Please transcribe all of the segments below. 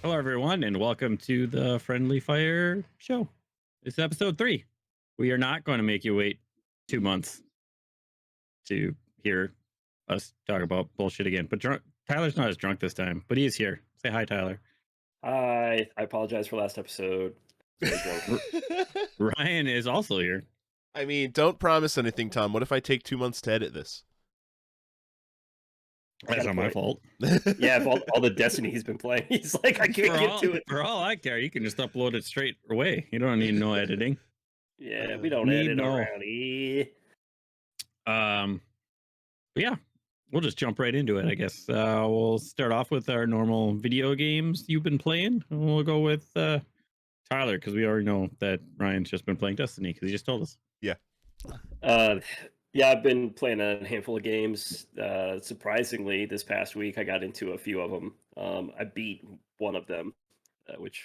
Hello, everyone, and welcome to the Friendly Fire Show. It's episode 3. We are not going to make you wait 2 months to hear us talk about bullshit again. But Tyler's not as drunk this time, but he is here. Say hi, Tyler. I apologize for last episode. Very drunk. Ryan is also here. I mean, don't promise anything, Tom. What if I take 2 months to edit this? That's not my fault. Yeah, if all the Destiny he's been playing, he's like, I can't get to it. For all I care, you can just upload it straight away. You don't need no editing. Yeah, we don't edit around here. Yeah, we'll just jump right into it, I guess. We'll start off with our normal video games you've been playing. And we'll go with Tyler, because we already know that Ryan's just been playing Destiny, because he just told us. Yeah. Yeah, I've been playing a handful of games. Surprisingly, this past week, I got into a few of them. I beat one of them, which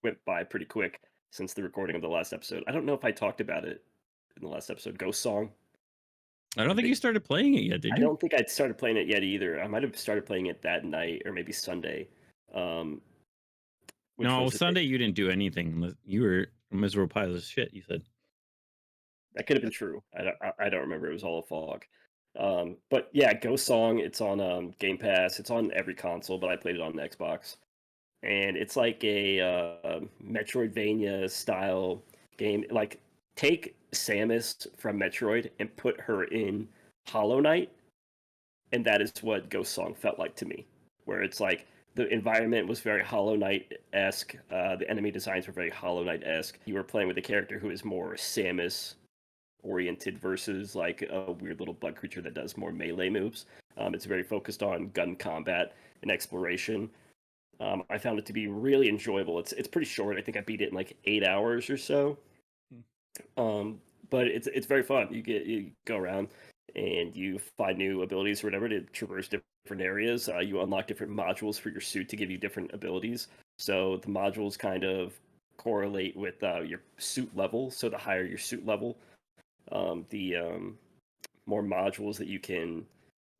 went by pretty quick since the recording of the last episode. I don't know if I talked about it in the last episode. Ghost Song. I don't think you started playing it yet, did you? I don't think I'd started playing it yet either. I might have started playing it that night or maybe Sunday. No, Sunday you didn't do anything. You were a miserable pile of shit, you said. That could have been true. I don't remember. It was all a fog. But yeah, Ghost Song. It's on Game Pass. It's on every console, but I played it on the Xbox. And it's like a Metroidvania style game. Like, take Samus from Metroid and put her in Hollow Knight, and that is what Ghost Song felt like to me. Where it's like the environment was very Hollow Knight-esque. The enemy designs were very Hollow Knight-esque. You were playing with a character who is more Samus oriented versus like a weird little bug creature that does more melee moves. It's very focused on gun combat and exploration. I found it to be really enjoyable. It's pretty short. I think I beat it in like 8 hours or so. But it's very fun. You go around and you find new abilities or whatever to traverse different areas. You unlock different modules for your suit to give you different abilities. So the modules kind of correlate with your suit level. So the higher your suit level, the more modules that you can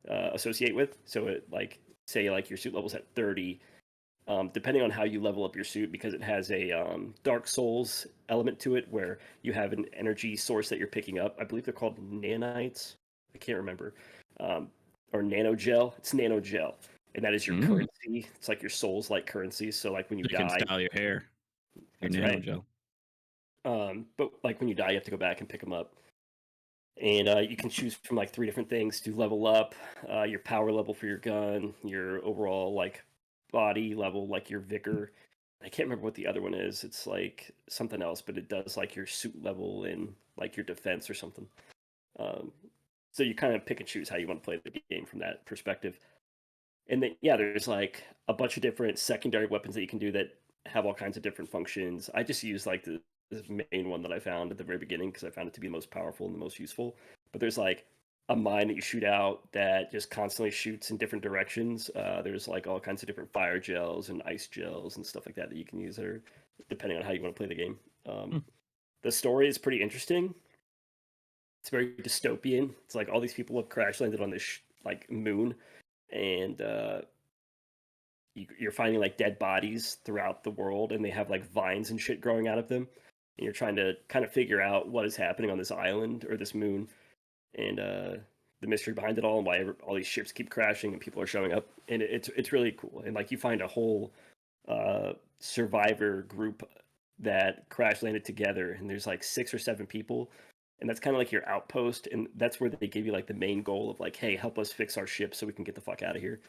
associate with. So it like say like your suit level's at 30. Depending on how you level up your suit, because it has a Dark Souls element to it, where you have an energy source that you're picking up. I believe they're called nanites. I can't remember. Or nanogel. It's nanogel, and that is your currency. It's like your soul's like currency. So like when you die, can style your hair. Your that's nanogel. Right. But like when you die, you have to go back and pick them up. And you can choose from like 3 different things to level up your power level for your gun, your overall like body level, like your vigor. I can't remember what the other one is. It's like something else, but it does like your suit level and like your defense or something. So you kind of pick and choose how you want to play the game from that perspective. And then yeah, there's like a bunch of different secondary weapons that you can do that have all kinds of different functions. I just use like the main one that I found at the very beginning because I found it to be the most powerful and the most useful. But there's like a mine that you shoot out that just constantly shoots in different directions. There's like all kinds of different fire gels and ice gels and stuff like that you can use there, depending on how you want to play the game. The story is pretty interesting. It's very dystopian. It's like all these people have crash landed on this like moon, and you're finding like dead bodies throughout the world, and they have like vines and shit growing out of them. And you're trying to kind of figure out what is happening on this island or this moon, and the mystery behind it all, and why all these ships keep crashing and people are showing up. And it's really cool. And like you find a whole survivor group that crash landed together, and there's like 6 or 7 people, and that's kind of like your outpost. And that's where they give you like the main goal of like, hey, help us fix our ship so we can get the fuck out of here.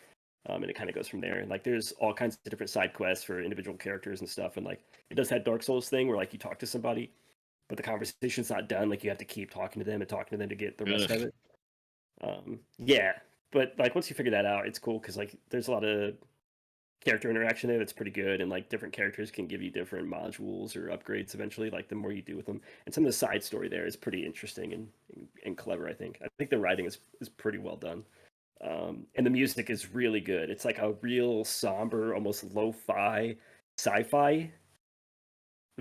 And it kind of goes from there. And like there's all kinds of different side quests for individual characters and stuff. And like it does that Dark Souls thing where like you talk to somebody, but the conversation's not done. Like you have to keep talking to them to get the rest of it. Yeah, but like once you figure that out, it's cool because like there's a lot of character interaction there that's pretty good, and like different characters can give you different modules or upgrades eventually. Like the more you do with them, and some of the side story there is pretty interesting and clever. I think the writing is pretty well done. And the music is really good. It's like a real somber, almost lo-fi, sci-fi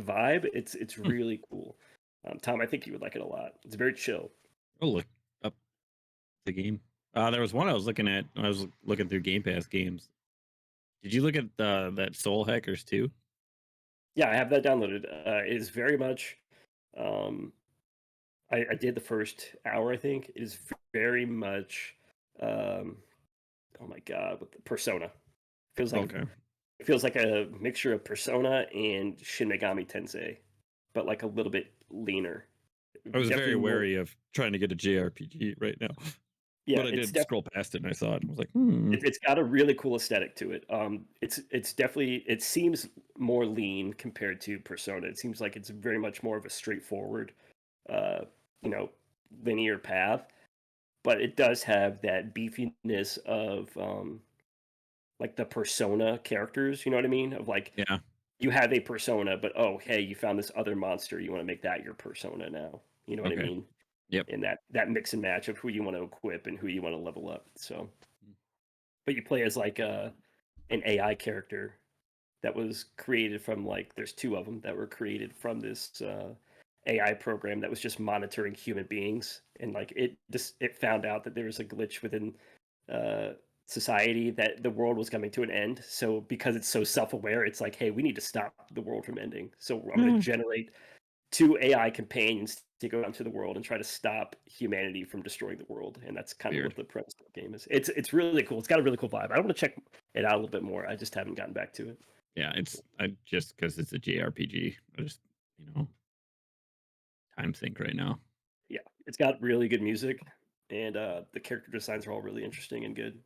vibe. It's really cool. Tom, I think you would like it a lot. It's very chill. I'll look up the game. There was one I was looking at. I was looking through Game Pass games. Did you look at that Soul Hackers too? Yeah, I have that downloaded. It is very much. Um, I did the first hour. I think it is very much. Um, oh my god, with the Persona feels like Okay. it feels like a mixture of Persona and Shin Megami Tensei, but like a little bit leaner. I was very Definitely more. wary of trying to get a JRPG right now, Yeah, but I it's did definitely. scroll past it and I saw it and I was like, It's got a really cool aesthetic to it. It's definitely it seems more lean compared to Persona. It seems like it's very much more of a straightforward, uh, you know, linear path. But it does have that beefiness of like the Persona characters. You know what I mean? Of like yeah, you have a persona, but oh hey, you found this other monster. You want to make that your persona now. You know what I okay, mean? yep. And that mix and match of who you want to equip and who you want to level up. So, but you play as like an AI character that was created from like there's two of them that were created from this AI program that was just monitoring human beings, and like it found out that there was a glitch within uh, society that the world was coming to an end. So because it's so self-aware, it's like, hey, we need to stop the world from ending. So I'm going to generate two AI companions to go out into the world and try to stop humanity from destroying the world. And that's kind of Weird. what the premise of the game is. It's really cool. It's got a really cool vibe. I want to check it out a little bit more. I just haven't gotten back to it. Yeah, I just because it's a JRPG. I just time sink right now. Yeah, it's got really good music, and the character designs are all really interesting and good.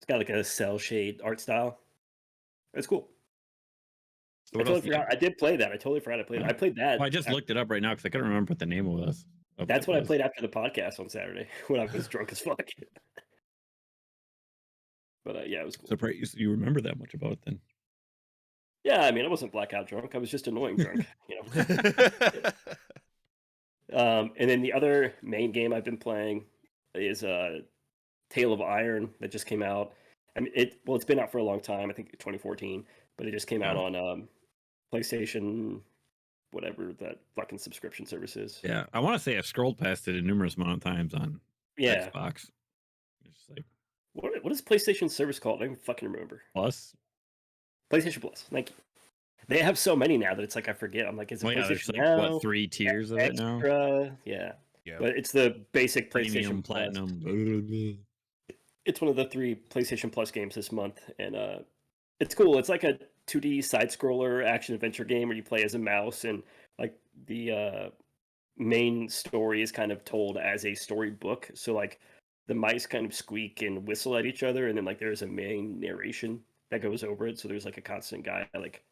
It's got like a cell shade art style. It's cool. So I what else totally do you forgot. I did play that. I totally forgot I played it. I played Well, I that. just looked it up right now because I couldn't remember what the name was. That's what I played after the podcast on Saturday when I was drunk as fuck. But yeah, it was cool. Surprised you remember that much about it then. Yeah, I mean, I wasn't blackout drunk. I was just annoying drunk, you know. And then the other main game I've been playing is Tale of Iron that just came out. I mean, it's been out for a long time. I think 2014, but it just came out Yeah. on PlayStation, whatever that fucking subscription service is. Yeah, I want to say I've scrolled past it a numerous amount of times on Yeah. Xbox. Just like What is PlayStation service called? I don't even fucking remember. Plus. PlayStation Plus. Thank you. They have so many now that it's like I forget. I'm like, is it Well, yeah, PlayStation there's like Now? what 3 tiers of it now? Extra? Yeah. Yeah. But it's the basic Premium, PlayStation Plus. platinum. It's one of the 3 PlayStation Plus games this month, and it's cool. It's like a 2D side scroller action adventure game where you play as a mouse, and like the main story is kind of told as a storybook. So like the mice kind of squeak and whistle at each other, and then like there's a main narration that goes over it. So there's like a constant guy like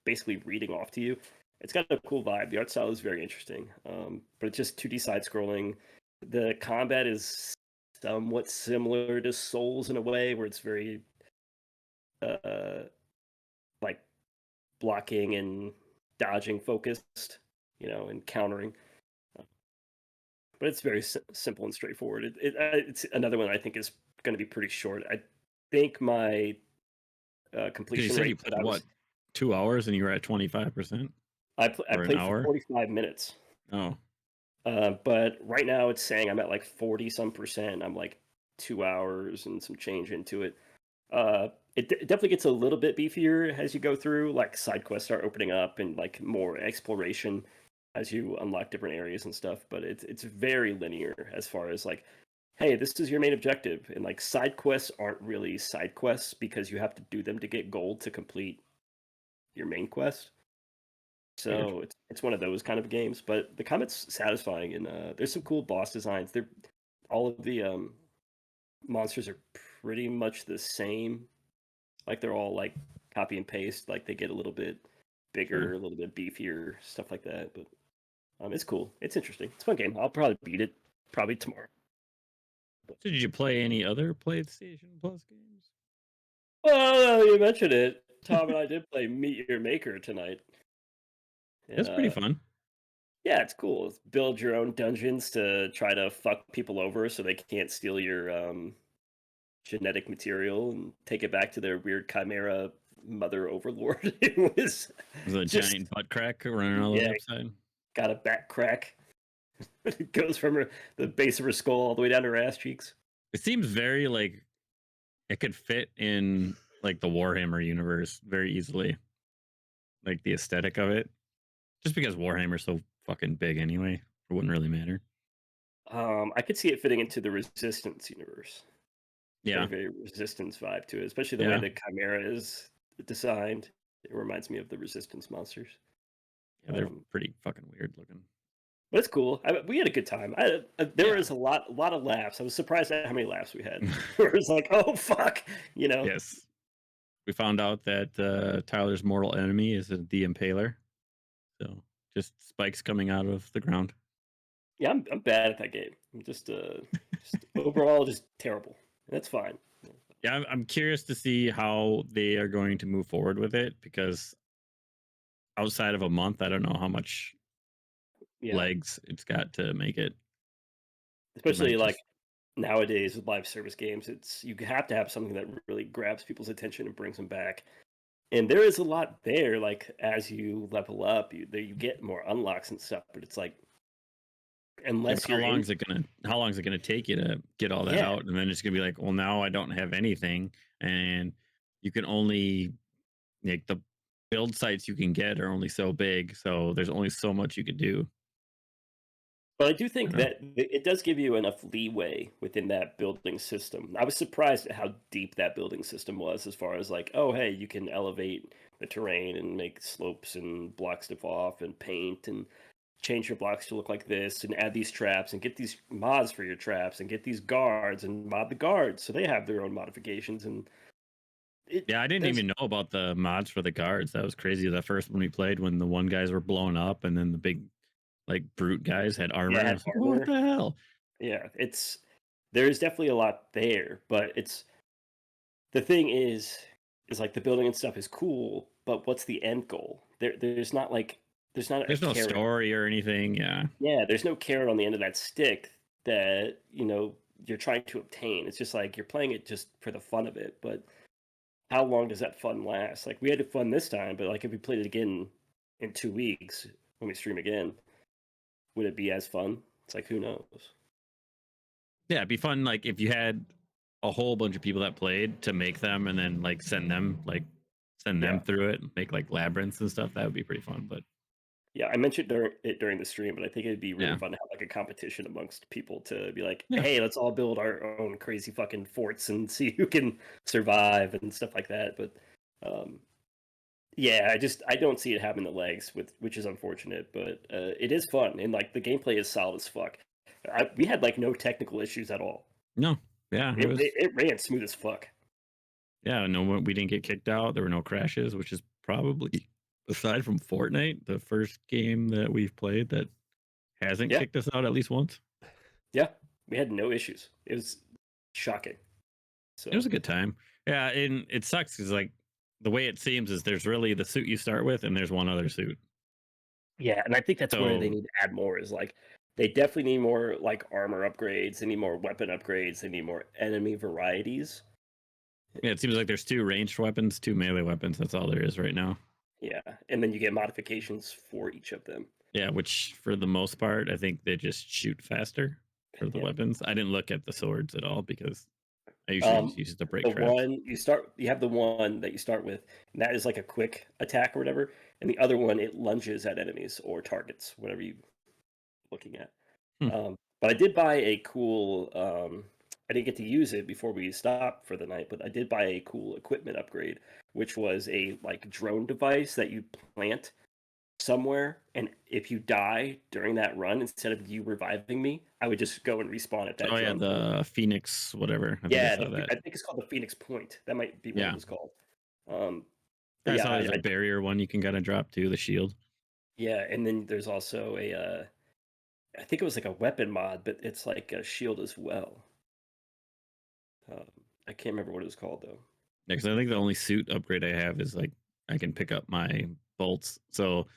basically reading off to you. It's got a cool vibe. The art style is very interesting, but it's just 2D side scrolling. The combat is somewhat similar to Souls in a way, where it's very like blocking and dodging focused, you know, and countering. But it's very simple and straightforward. It's another one I think is going to be pretty short. I think my completion You said rate. you played what 2 hours and you were at 25%. I played for 45 minutes. Oh. But right now it's saying I'm at like 40 some percent. I'm like 2 hours and some change into it. It definitely gets a little bit beefier as you go through. Like side quests start opening up and like more exploration as you unlock different areas and stuff. But it's very linear as far as like, hey, this is your main objective. And like side quests aren't really side quests because you have to do them to get gold to complete your main quest. So it's one of those kind of games, but the combat's satisfying, and there's some cool boss designs. They're all of the monsters are pretty much the same. Like they're all like copy and paste. Like they get a little bit bigger, a little bit beefier, stuff like that. But it's cool. It's interesting. It's a fun game. I'll probably beat it probably tomorrow. So did you play any other PlayStation Plus games? Well, you mentioned it. Tom and I did play Meet Your Maker tonight. That's pretty fun. Yeah, it's cool. It's build your own dungeons to try to fuck people over so they can't steal your genetic material and take it back to their weird chimera mother overlord. It was a giant butt crack running all the website. Got a back crack. It goes from the base of her skull all the way down to her ass cheeks. It seems very like it could fit in like the Warhammer universe very easily. Like the aesthetic of it. Just because Warhammer's so fucking big anyway, it wouldn't really matter. I could see it fitting into the Resistance universe. Yeah. Very Resistance vibe to it, especially the way Yeah. the Chimera is designed. It reminds me of the Resistance monsters. Yeah, they're Um, pretty fucking weird looking. But it's cool. We had a good time. There Yeah. was a lot of laughs. I was surprised at how many laughs we had. It was like, oh fuck, you know. Yes. We found out that Tyler's mortal enemy is the Impaler. So just spikes coming out of the ground. Yeah, I'm bad at that game. I'm just overall just terrible. And that's fine. Yeah, I'm curious to see how they are going to move forward with it because outside of a month, I don't know how much Yeah, legs it's got to make it. especially might like just- nowadays with live service games, it's you have to have something that really grabs people's attention and brings them back. And there is a lot there. Like as you level up, you get more unlocks and stuff. But it's like unless how you're long in, is it gonna take you to get all that Yeah. out? And then it's gonna be like, well, now I don't have anything, and you can only like the build sites you can get are only so big, so there's only so much you could do. But I do think I know. that it does give you enough leeway within that building system. I was surprised at how deep that building system was, as far as like, oh, hey, you can elevate the terrain and make slopes and block stuff off and paint and change your blocks to look like this and add these traps and get these mods for your traps and get these guards and mod the guards so they have their own modifications. And Yeah, I didn't there's even know about the mods for the guards. That was crazy. The first one we played, when the one guys were blown up, and then the big, like brute guys had armor. Yeah, I had was like, armor. what the hell? Yeah, there's definitely a lot there, but the thing is like the building and stuff is cool, but what's the end goal? There's not like there's not a There's no carrot. story or anything. Yeah, Yeah, there's no carrot on the end of that stick that you're trying to obtain. It's just like you're playing it just for the fun of it. But how long does that fun last? Like we had fun this time, but like if we played it again in 2 weeks when we stream again, would it be as fun? It's like who knows? yeah, it'd be fun. Like if you had a whole bunch of people that played to make them, and then like send them Yeah. through it, and make like labyrinths and stuff. That would be pretty fun. But Yeah, I mentioned during the stream, but I think it'd be really Yeah. fun to have like a competition amongst people to be like, Yeah. hey, let's all build our own crazy fucking forts and see who can survive and stuff like that. But yeah, I don't see it having the legs, which is unfortunate, but it is fun and like the gameplay is solid as fuck. We had like no technical issues at all. no, yeah, it was. It ran smooth as fuck. Yeah, no, we didn't get kicked out. There were no crashes, which is probably, aside from Fortnite, the first game that we've played that hasn't Yeah. kicked us out at least once. Yeah, we had no issues. It was shocking. So It was a good time. Yeah, and it sucks because like the way it seems is there's really the suit you start with, and there's one other suit. yeah, and I think that's where they So- need to add more. Is like they definitely need more like armor upgrades. They need more weapon upgrades. They need more enemy varieties. Yeah, it seems like there's 2 ranged weapons, 2 melee weapons. That's all there is right now. Yeah, and then you get modifications for each of them. Yeah, which for the most part, I think they just shoot faster for the Yeah. weapons. I didn't look at the swords at all because I usually just use the break The traps. one you have the one that you start with, and that is like a quick attack or whatever. And the other one, it lunges at enemies or targets, whatever you looking at. But I did buy a cool. I didn't get to use it before we stopped for the night, but I did buy a cool equipment upgrade, which was a like drone device that you plant somewhere, and if you die during that run, instead of you reviving me, I would just go and respawn at that. Oh yeah, drone point. the Phoenix whatever. I think I Yeah, saw that. I think it's called the Phoenix Point. That might be what Yeah. it was called. But I yeah, saw there's a barrier one you can kind of drop too, the shield. yeah, and then there's also a I think it was like a weapon mod, but it's like a shield as well. I can't remember what it was called though. Yeah, because I think the only suit upgrade I have is like I can pick up my bolts. So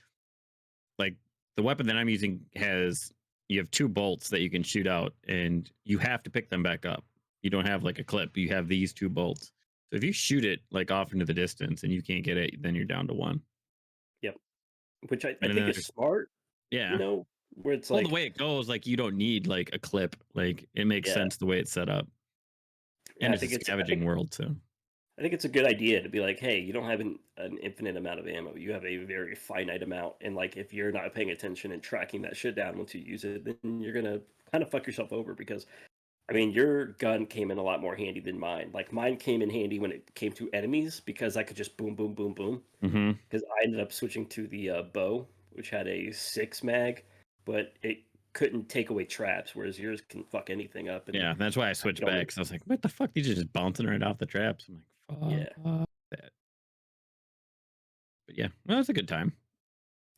like the weapon that I'm using you have 2 bolts that you can shoot out, and you have to pick them back up. You don't have like a clip. You have these 2 bolts. So if you shoot it like off into the distance and you can't get it, then you're down to 1. Yep. Which I And think then is there's- smart. Yeah. Where it's Well, like the way it goes, like you don't need like a clip. Like it makes Yeah. sense the way it's set up. Yeah, And I it's a think scavenging world too. I think it's a good idea to be like, hey, you don't have an infinite amount of ammo. You have a very finite amount, and like if you're not paying attention and tracking that shit down once you use it, then you're gonna kind of fuck yourself over because I mean, your gun came in a lot more handy than mine. Like mine came in handy when it came to enemies because I could just boom, boom, boom, boom. Mm-hmm. Because I ended up switching to the bow, which had a 6 mag, but it couldn't take away traps, whereas yours can fuck anything up. And Yeah, that's why I switched don't- back. So I was like, what the fuck? These are just bouncing right off the traps. I'm like, fuck Yeah. that. But yeah, well, it was a good time.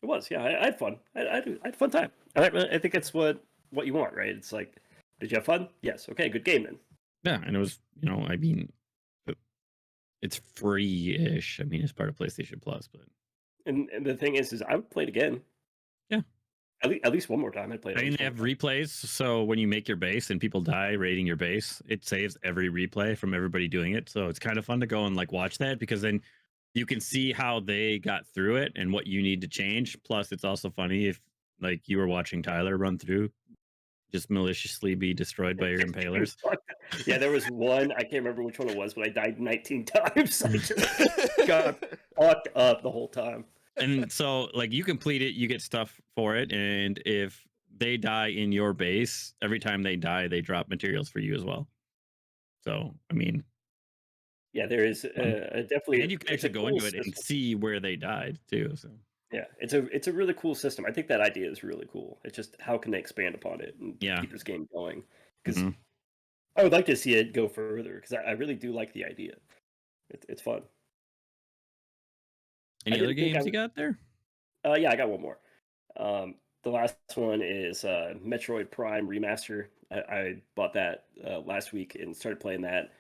It was, yeah. I had fun. I had a fun time. I think that's what you want, right? It's like, did you have fun? Yes. Okay, good game then. Yeah, and it was, I mean, it's free-ish. I mean, it's part of PlayStation Plus, but And the thing is I would play it again. Yeah. At least one more time. I'd play it. I mean, they have replays. So when you make your base and people die raiding your base, it saves every replay from everybody doing it. So it's kind of fun to go and like watch that because then you can see how they got through it and what you need to change. Plus, it's also funny if like you were watching Tyler run through, just maliciously be destroyed by your impalers. Yeah, there was one. I can't remember which one it was, but I died 19 times. I just got fucked up the whole time. And so like you complete it, you get stuff for it, and if they die in your base, every time they die, they drop materials for you as well. So I mean, yeah, there is definitely, and you can actually go into it and see where they died too. So yeah, it's a really cool system. I think that idea is really cool. It's just how can they expand upon it and keep this game going? Because I would like to see it go further because I really do like the idea. It's fun. Any other games you got there? Yeah, I got one more. The last one is Metroid Prime Remaster. I bought that last week and started playing that.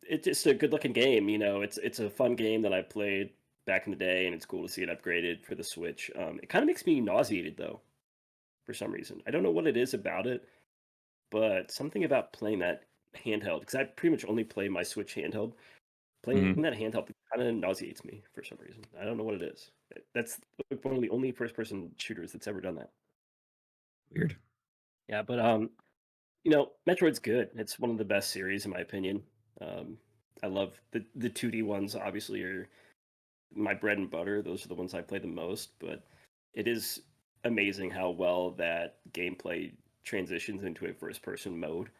It's just a good-looking game. It's a fun game that I played back in the day, and it's cool to see it upgraded for the Switch. It kind of makes me nauseated though, for some reason. I don't know what it is about it, but something about playing that handheld because I pretty much only play my Switch handheld. Playing that handheld kind of nauseates me for some reason. I don't know what it is. That's one of the only first-person shooters that's ever done that. Weird. Yeah, but Metroid's good. It's one of the best series in my opinion. I love the 2D ones. Obviously, are my bread and butter. Those are the ones I play the most. But it is amazing how well that gameplay transitions into a first-person mode.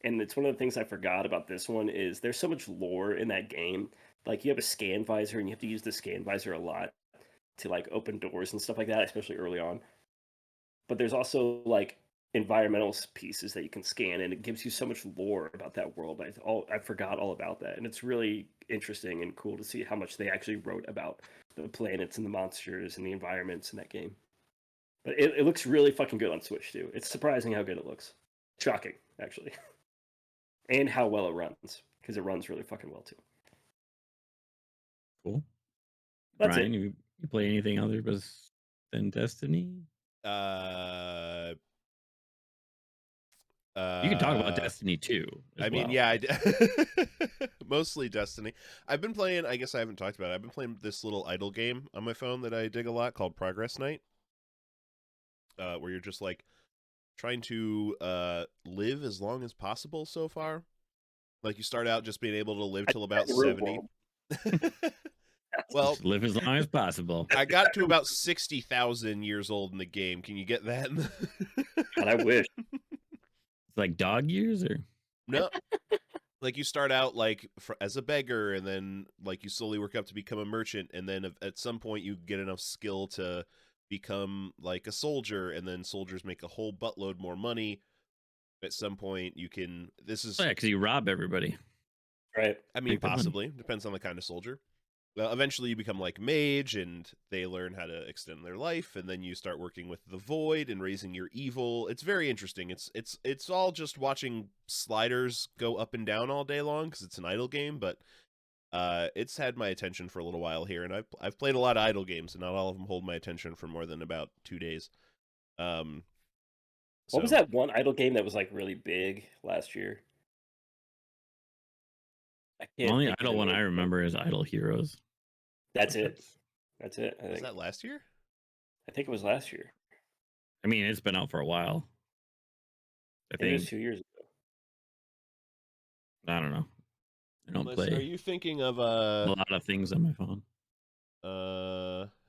And it's one of the things I forgot about this one is there's so much lore in that game. Like you have a scan visor and you have to use the scan visor a lot to like open doors and stuff like that, especially early on. But there's also like environmental pieces that you can scan and it gives you so much lore about that world. I forgot all about that. And it's really interesting and cool to see how much they actually wrote about the planets and the monsters and the environments in that game. But it looks really fucking good on Switch too. It's surprising how good it looks. Shocking, actually. And how well it runs, because it runs really fucking well too. Cool. That's Ryan, it. you play anything other than Destiny? You You can talk about Destiny too. I mean, yeah, mostly Destiny. I've been playing. I guess I haven't talked about it. I've been playing this little idle game on my phone that I dig a lot called Progress Night, where you're just like trying to live as long as possible so far. Like you start out just being able to live till about 70. Well, just live as long as possible. I got to about 60,000 years old in the game. Can you get that? God, I wish. It's like dog years, or No. Like you start out like as a beggar, and then like you slowly work up to become a merchant, and then at some point you get enough skill to become like a soldier, and then soldiers make a whole buttload more money. At some point you can. This is yeah, because you rob everybody. Right. I mean, Make the money. possibly depends on the kind of soldier. Well, eventually you become like mage, and they learn how to extend their life, and then you start working with the void and raising your evil. It's very interesting. It's all just watching sliders go up and down all day long because it's an idle game, but it's had my attention for a little while here, and I've played a lot of idle games, and not all of them hold my attention for more than about 2 days. What was that one idle game that was like really big last year? The only idle one I remember is Idle Heroes. That's it. I think. Was that last year? I think it was last year. I mean, it's been out for a while. I It was think 2 years ago. I don't know. don't Unless, play are you thinking of a lot of things on my phone.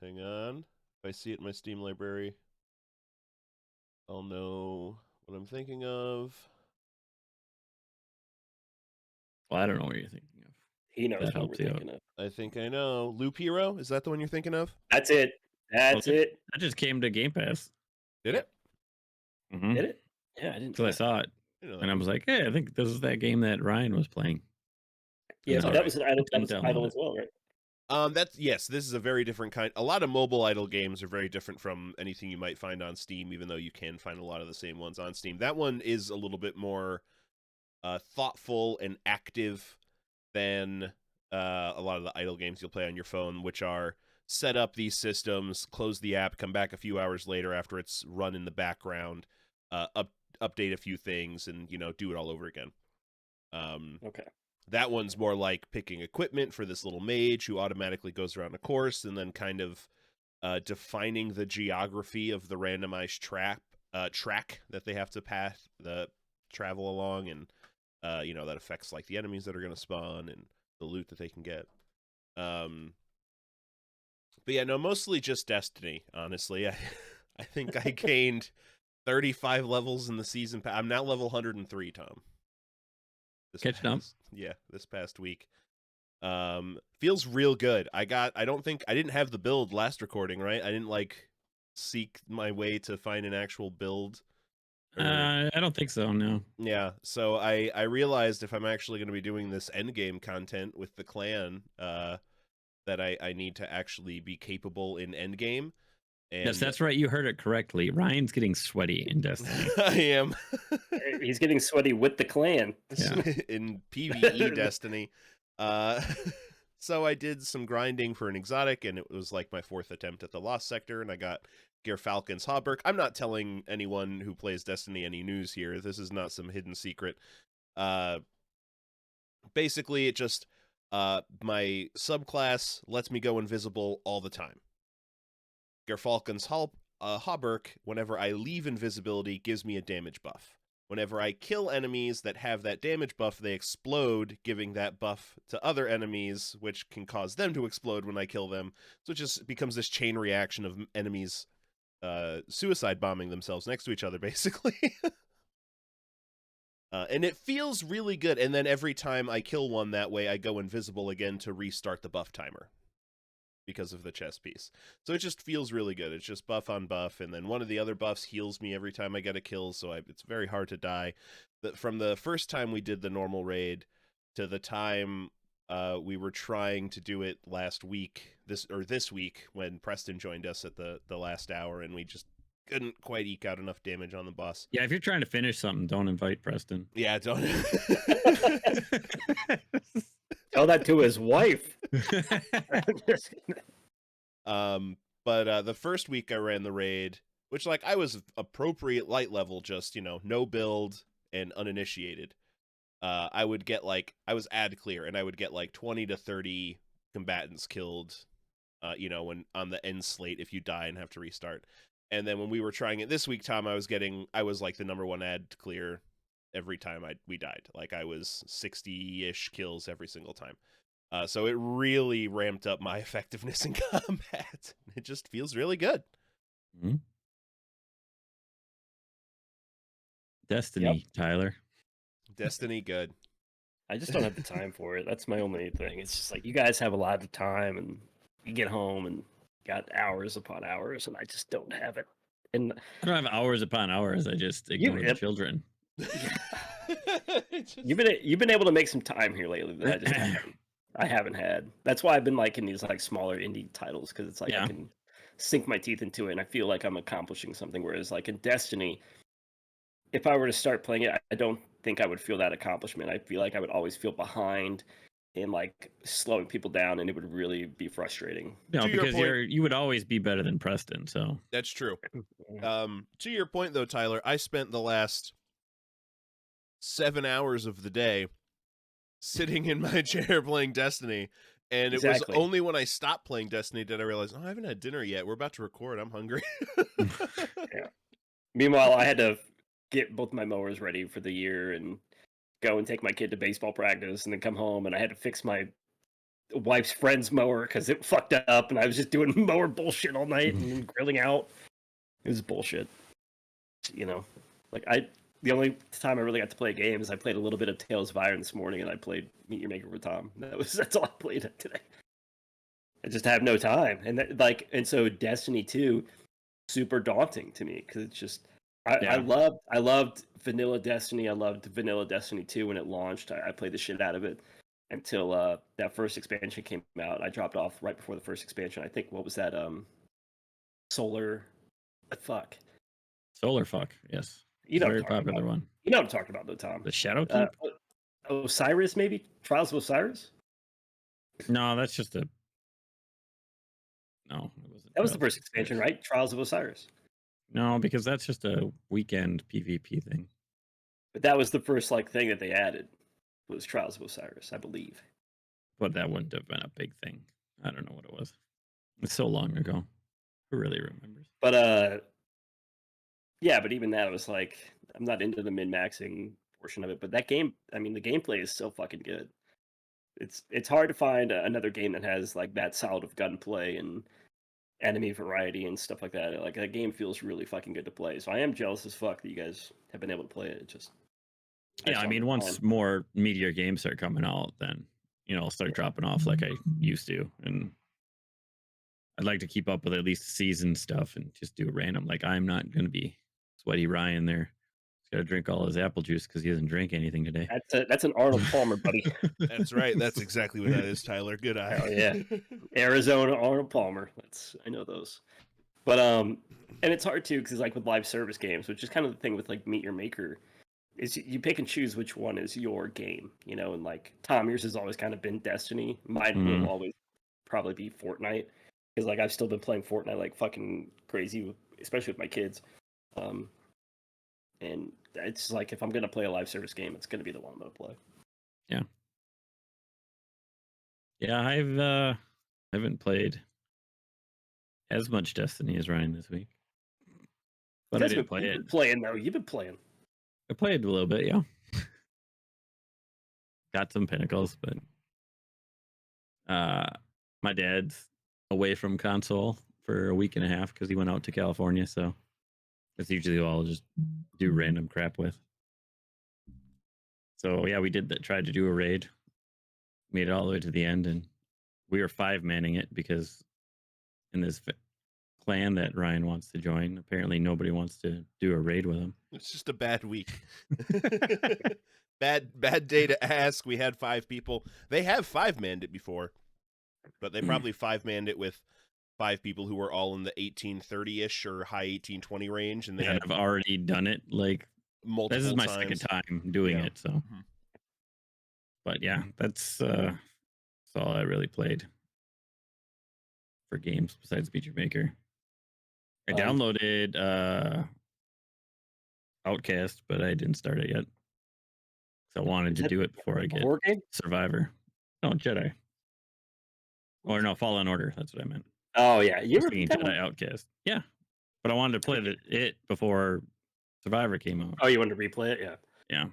hang on. If I see it in my Steam library, I'll know what I'm thinking of. Well, I don't know what you're thinking of. He knows That what we're helps you out. thinking of. I think I know. Loop Hero, is that the one you're thinking of? That's it. That's Okay. it. That just came to Game Pass. Did it? Mm-hmm. Did it? Yeah, I didn't. Because I saw it, You know and I was like, "Hey, I think this is that game that Ryan was playing." Yeah, And but then that Alright. was an idle. That Didn't was an download idle it. as well, right? That's yes. This is a very different kind. A lot of mobile idle games are very different from anything you might find on Steam, even though you can find a lot of the same ones on Steam. That one is a little bit more thoughtful and active than a lot of the idle games you'll play on your phone, which are set up these systems, close the app, come back a few hours later after it's run in the background, update a few things, and do it all over again. Okay. That one's more like picking equipment for this little mage who automatically goes around a course, and then kind of defining the geography of the randomized track that they have to travel along, and that affects like the enemies that are going to spawn and the loot that they can get. But yeah, no, mostly just Destiny. Honestly, I think I gained 35 levels in the season. I'm now level 103, Tom. Catching up. Yeah, this past week. Feels real good. I didn't have the build last recording, right? I didn't seek my way to find an actual build. I don't think so. No. Yeah, so I realized if I'm actually going to be doing this endgame content with the clan, that I need to actually be capable in endgame. And Yes, that's right. You heard it correctly. Ryan's getting sweaty in Destiny. I am. He's getting sweaty with the clan. Yeah. In PvE Destiny. So I did some grinding for an exotic, and it was like my 4th attempt at the Lost Sector, and I got Gerfalcon's Hauberk. I'm not telling anyone who plays Destiny any news here. This is not some hidden secret. Basically, it just my subclass lets me go invisible all the time. Gerfalcon's Hauberk, whenever I leave invisibility, gives me a damage buff. Whenever I kill enemies that have that damage buff, they explode, giving that buff to other enemies, which can cause them to explode when I kill them. So it just becomes this chain reaction of enemies suicide bombing themselves next to each other, basically. And it feels really good. And then every time I kill one that way, I go invisible again to restart the buff timer because of the chest piece. So it just feels really good. It's just buff on buff, and then one of the other buffs heals me every time I get a kill, so it's very hard to die. From the first time we did the normal raid to the time we were trying to do it last week, this week, when Preston joined us at the last hour, and we just couldn't quite eke out enough damage on the boss. Yeah, if you're trying to finish something, don't invite Preston. Yeah, don't. Tell that to his wife. But the first week I ran the raid, which I was appropriate light level, just no build and uninitiated. I would get I was ad clear, and I would get 20 to 30 combatants killed, when on the end slate if you die and have to restart. And then when we were trying it this week, Tom, I was the number 1 ad clear every time we died. I was 60-ish kills every single time. So it really ramped up my effectiveness in combat. It just feels really good. Mm-hmm. Destiny, Yep. Tyler. Destiny, good. I just don't have the time for it. That's my only thing. It's just you guys have a lot of time, and you get home and got hours upon hours, and I just don't have it. And I don't have hours upon hours. I just ignore the have- children. you've been able to make some time here lately that I haven't had. That's why I've been liking these smaller indie titles, because it's Yeah. I can sink my teeth into it, and I feel like I'm accomplishing something. Whereas in Destiny, if I were to start playing it, I don't think I would feel that accomplishment. I feel like I would always feel behind and slowing people down, and it would really be frustrating. No, To your because point- you would always be better than Preston. So That's true. To your point, though, Tyler, I spent the last 7 hours of the day sitting in my chair playing Destiny, and it Exactly. was only when I stopped playing Destiny did I realize, I haven't had dinner yet. We're about to record. I'm hungry. Meanwhile, I had to get both my mowers ready for the year, and go and take my kid to baseball practice and then come home, and I had to fix my wife's friend's mower because it fucked up, and I was just doing mower bullshit all night and then grilling out. It was bullshit. You know, like the only time I really got to play games, I played a little bit of Tales of Iron this morning, and I played Meet Your Maker with Tom. That's all I played today. I just have no time, and so Destiny 2, super daunting to me because it's just I loved Vanilla Destiny. I loved Vanilla Destiny 2 when it launched. I played the shit out of it until that first expansion came out. I dropped off right before the first expansion. I think what was that? Solar fuck. Solar fuck. Yes. You know, very popular one. You know what I'm talking about, though, Tom. The Shadow Keep. Osiris, maybe Trials of Osiris. No, that's just a. No, it wasn't. That was the first expansion, right? Trials of Osiris. No, because that's just a weekend PvP thing. But that was the first thing that they added. Was Trials of Osiris, I believe. But that wouldn't have been a big thing. I don't know what it was. It's so long ago. Who really remembers? But yeah, but even that was I'm not into the min-maxing portion of it. But that game, I mean, the gameplay is so fucking good. It's hard to find another game that has that solid of gunplay and enemy variety and stuff like that. That game feels really fucking good to play. So I am jealous as fuck that you guys have been able to play it. Yeah, I mean, once more Meteor games start coming out, then I'll start dropping off like I used to, and I'd like to keep up with at least season stuff and just do random. I'm not gonna be Sweaty Ryan there. He's got to drink all his apple juice because he doesn't drink anything today. That's an Arnold Palmer, buddy. That's right. That's exactly what that is, Tyler. Good eye. Oh yeah, Arizona Arnold Palmer. I know those. But and it's hard too because with live service games, which is kind of the thing with Meet Your Maker, is you pick and choose which one is your game, and Tom, yours has always kind of been Destiny. Mine will always probably be Fortnite because I've still been playing Fortnite like fucking crazy, especially with my kids. And it's if I'm gonna play a live service game, it's gonna be the one I'm gonna play. Yeah. Yeah, I haven't played as much Destiny as Ryan this week, but I did play it. Playing though, you've been playing. I played a little bit, yeah. Got some pinnacles, but my dad's away from console for a week and a half because he went out to California, so that's usually all I'll just do random crap with. So yeah, we did that. Tried to do a raid, made it all the way to the end, and we were 5-manning it because in this clan that Ryan wants to join, apparently nobody wants to do a raid with him. It's just a bad week. bad day to ask. We had 5 people. They have 5-manned it before, but they probably 5-manned it with 5 people who were all in the 1830-ish or high 1820 range, and they have already done it multiple this is my times. second time doing it, so but yeah, that's all I really played for games besides Meet Your Maker. I downloaded Outcast, but I didn't start it yet. So I wanted to do it before I get Survivor. No, Jedi. Or no, Fallen Order. That's what I meant. Oh yeah, you were Jedi Outcast. Yeah, but I wanted to play it before Survivor came out. Oh, you wanted to replay it? Yeah. Yeah.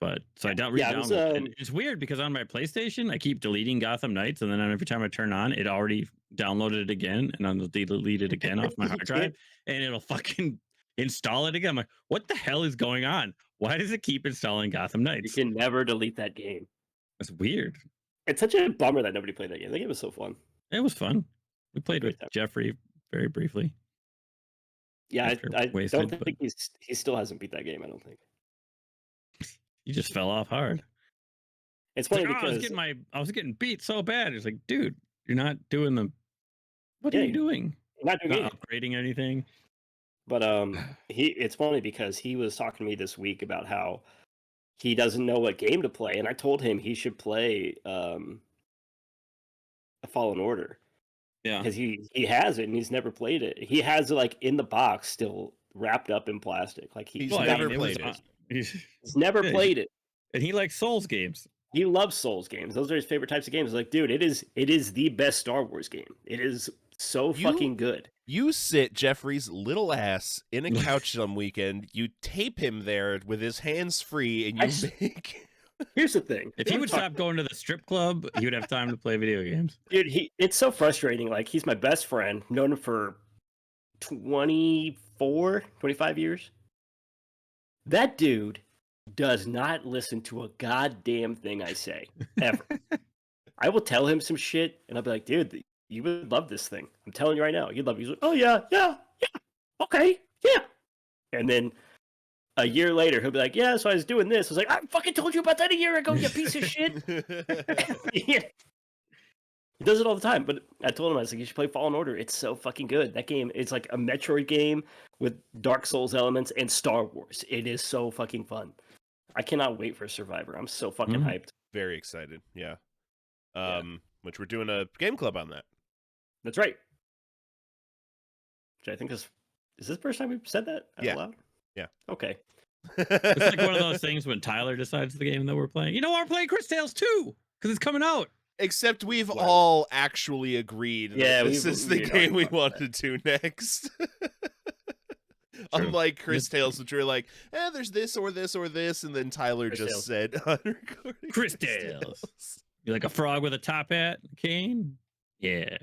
But so I re-downloaded it. It's weird because on my PlayStation, I keep deleting Gotham Knights, and then every time I turn on, it already downloaded it again, and I'll delete it again off my hard drive, and it'll fucking install it again. I'm like, what the hell is going on? Why does it keep installing Gotham Knights? You can never delete that game. That's weird. It's such a bummer that nobody played that game. That game was so fun. It was fun. We played with Jeffrey very briefly. Yeah, I don't think he still hasn't beat that game. I don't think. You just fell off hard. It's funny because I was getting beat so bad. It's like, dude, you're not doing the. What are you doing? You're not doing upgrading anything. But it's funny because he was talking to me this week about how he doesn't know what game to play, and I told him he should play a Fallen Order. Yeah, because he has it and he's never played it. He has it in the box, still wrapped up in plastic. He's never played it. He's never played it, and he likes Souls games. He loves Souls games. Those are his favorite types of games. Dude, it is the best Star Wars game. It is so You- fucking good. You sit Jeffrey's little ass in a couch some weekend. You tape him there with his hands free, and I you s- make. Here's the thing. If he would stop going to the strip club, he would have time to play video games. Dude, it's so frustrating. Like, he's my best friend, known him for 24, 25 years. That dude does not listen to a goddamn thing I say, ever. I will tell him some shit, and I'll be like, dude, you would love this thing. I'm telling you right now. You'd love it. He's like, oh, yeah, okay, yeah. And then a year later, he'll be like, yeah, so I was doing this. I was like, I fucking told you about that a year ago, you piece of shit. Yeah. He does it all the time, but I told him, I was like, you should play Fallen Order. It's so fucking good. That game, it's like a Metroid game with Dark Souls elements and Star Wars. It is so fucking fun. I cannot wait for Survivor. I'm so fucking hyped. Very excited. Yeah. Yeah. Which we're doing a game club on that. That's right. Which I think is this the first time we've said that out Yeah. loud? Yeah. Okay. It's like one of those things when Tyler decides the game that we're playing. You know, we're playing Chris Tales 2 because it's coming out. Except we've Wow. all actually agreed Yeah, that this we've is the agreed game on we that. wanted to do next. Unlike Chris Yes. Tales, which we're like, there's this or this or this, and then Tyler Chris just Tales. said on recording. Chris Tales. You're like a frog with a top hat, cane. Yeah,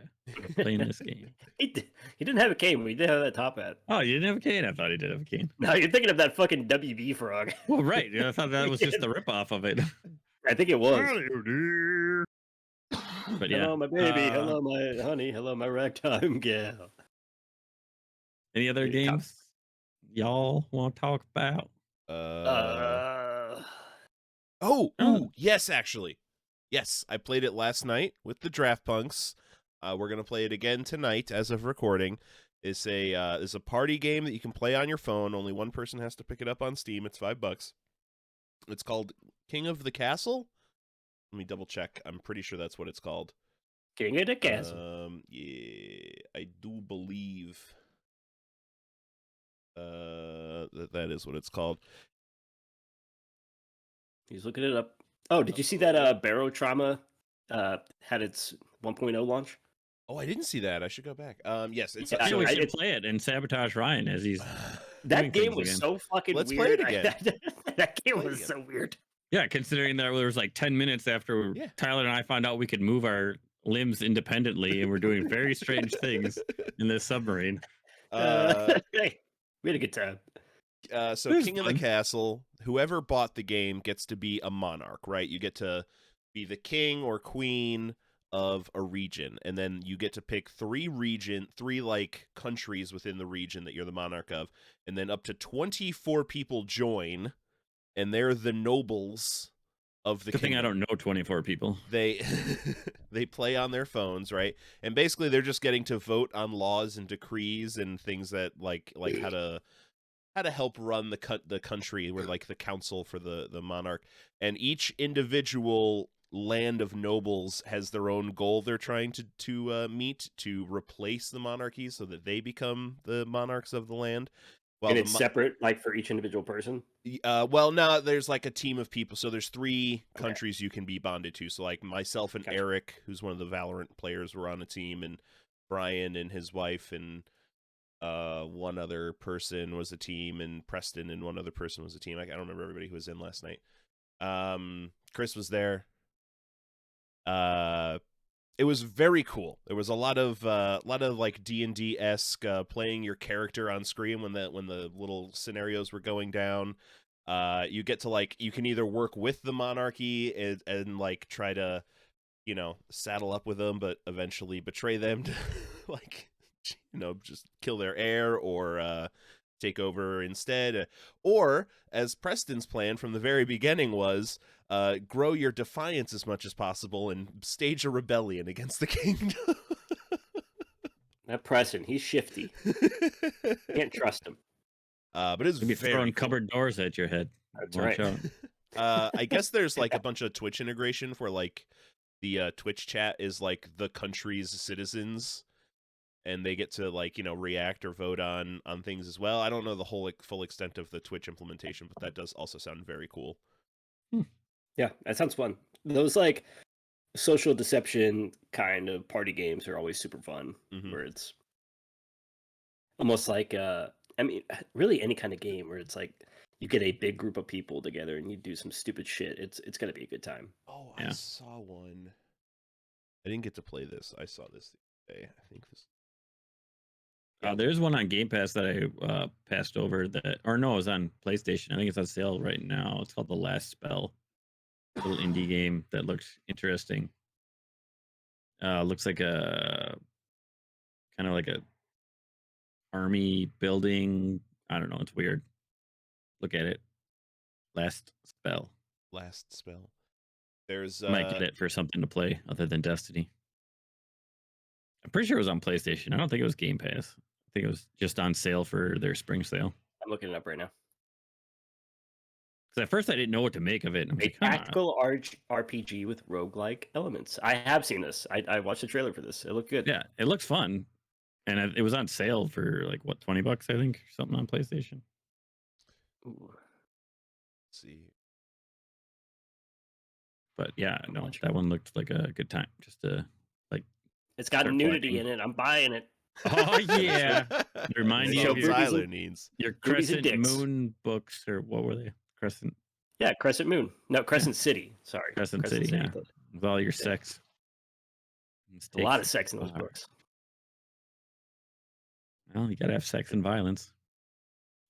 playing this game. He didn't have a cane, but he did have that top hat. Oh, you didn't have a cane? I thought he did have a cane. No, you're thinking of that fucking WB frog. Well, right. Yeah, I thought that was just the ripoff of it. I think it was. But yeah. Hello, my baby. uh, Hello, my honey. Hello, my ragtime gal. Any other Dude, top- games y'all want to talk about? Oh, Oh. ooh, yes, actually. Yes, I played it last night with the Draft Punks. We're gonna play it again tonight as of recording. It's a party game that you can play on your phone. Only one person has to pick it up on Steam. It's $5. It's called King of the Castle. Let me double check. I'm pretty sure that's what it's called. King of the Castle. Yeah, I do believe that is what it's called. He's looking it up. Oh, did you see that Barrow Trauma had its 1.0 launch? Oh, I didn't see that. I should go back. Yes, it's Yeah, I so we I- should it's- play it and sabotage Ryan as he's. That Doing game things was again. so fucking Let's weird. play it again. That game Play it was again. so weird. Yeah, considering that there was like 10 minutes after Yeah. Tyler and I found out we could move our limbs independently and we're doing very strange things in this submarine. Hey, we had a good time. So It was King of the fun. Castle, whoever bought the game gets to be a monarch, right? You get to be the king or queen of a region, and then you get to pick three like countries within the region that you're the monarch of, and then up to 24 people join, and they're the nobles of the Good thing I kingdom. don't know 24 people. They they play on their phones, right? And basically they're just getting to vote on laws and decrees and things that like how to help run the country. We're like the council for the monarch, and each individual land of nobles has their own goal they're trying to meet to replace the monarchy so that they become the monarchs of the land. Well, And it's separate, like for each individual person. well, no, there's like a team of people. So there's 3 Okay. countries you can be bonded to. So like myself and Gotcha. Eric, who's one of the Valorant players, were on a team, and Brian and his wife and one other person was a team, and Preston and one other person was a team. I don't remember everybody who was in last night. Chris was there. It was very cool. There was a lot of like D&D-esque playing your character on screen when the little scenarios were going down. You get to you can either work with the monarchy and like try to, saddle up with them, but eventually betray them to just kill their heir or take over instead. Or, as Preston's plan from the very beginning was, grow your defiance as much as possible and stage a rebellion against the kingdom. That Preston, he's shifty. Can't trust him. But it's You'll be very throwing cool. cupboard doors at your head. That's Watch right. out. I guess there's like a bunch of Twitch integration for like the Twitch chat is like the country's citizens, and they get to react or vote on things as well. I don't know the whole full extent of the Twitch implementation, but that does also sound very cool. Yeah, that sounds fun. Those social deception kind of party games are always super fun, Mhm. where it's almost like I mean, really any kind of game where it's like you get a big group of people together and you do some stupid shit. It's gonna be a good time. Oh, I Yeah. saw one. I didn't get to play this. I saw this the other day. I think this. There's one on Game Pass that I passed over that, or no, it was on PlayStation. I think it's on sale right now. It's called The Last Spell. Little indie game that looks interesting. Looks like a kind of like a army building. I don't know. It's weird. Look at it. Last Spell. Last Spell. There's Might get it for something to play other than Destiny. I'm pretty sure it was on PlayStation. I don't think it was Game Pass. I think it was just on sale for their spring sale. I'm looking it up right now. Because at first I didn't know what to make of it. And I'm A like, huh. tactical RPG with roguelike elements. I have seen this. I watched the trailer for this. It looked good. Yeah, it looks fun. And it was on sale for like what, $20, I think, or something on PlayStation. Ooh. Let's see. But yeah, How no, much? that one looked like a good time. Just to like, It's got Start nudity collecting. in it. I'm buying it. oh yeah, remind That's you all of your, boobies Tyler and- needs. your boobies and Crescent dicks. Moon books, or what were they? Crescent Yeah, Crescent Moon. No, Crescent City. Sorry. Crescent City, yeah. With all your sex. A lot of sex in those Wow. books. Well, you gotta have sex and violence.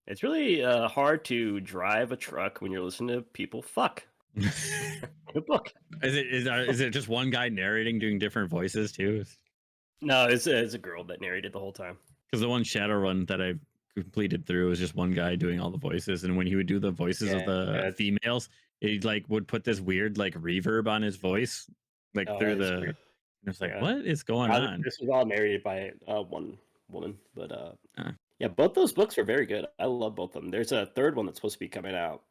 It's really hard to drive a truck when you're listening to people fuck. Good book. Is it just one guy narrating, doing different voices too? No, it's a girl that narrated the whole time. Because the one Shadowrun that I completed through was just one guy doing all the voices, and when he would do the voices of the Yeah. females, he like would put this weird like reverb on his voice, like Oh, through that's the. weird. And it's like, Yeah. what is going on? This was all narrated by one woman, but Ah. yeah, both those books are very good. I love both of them. There's a third one that's supposed to be coming out,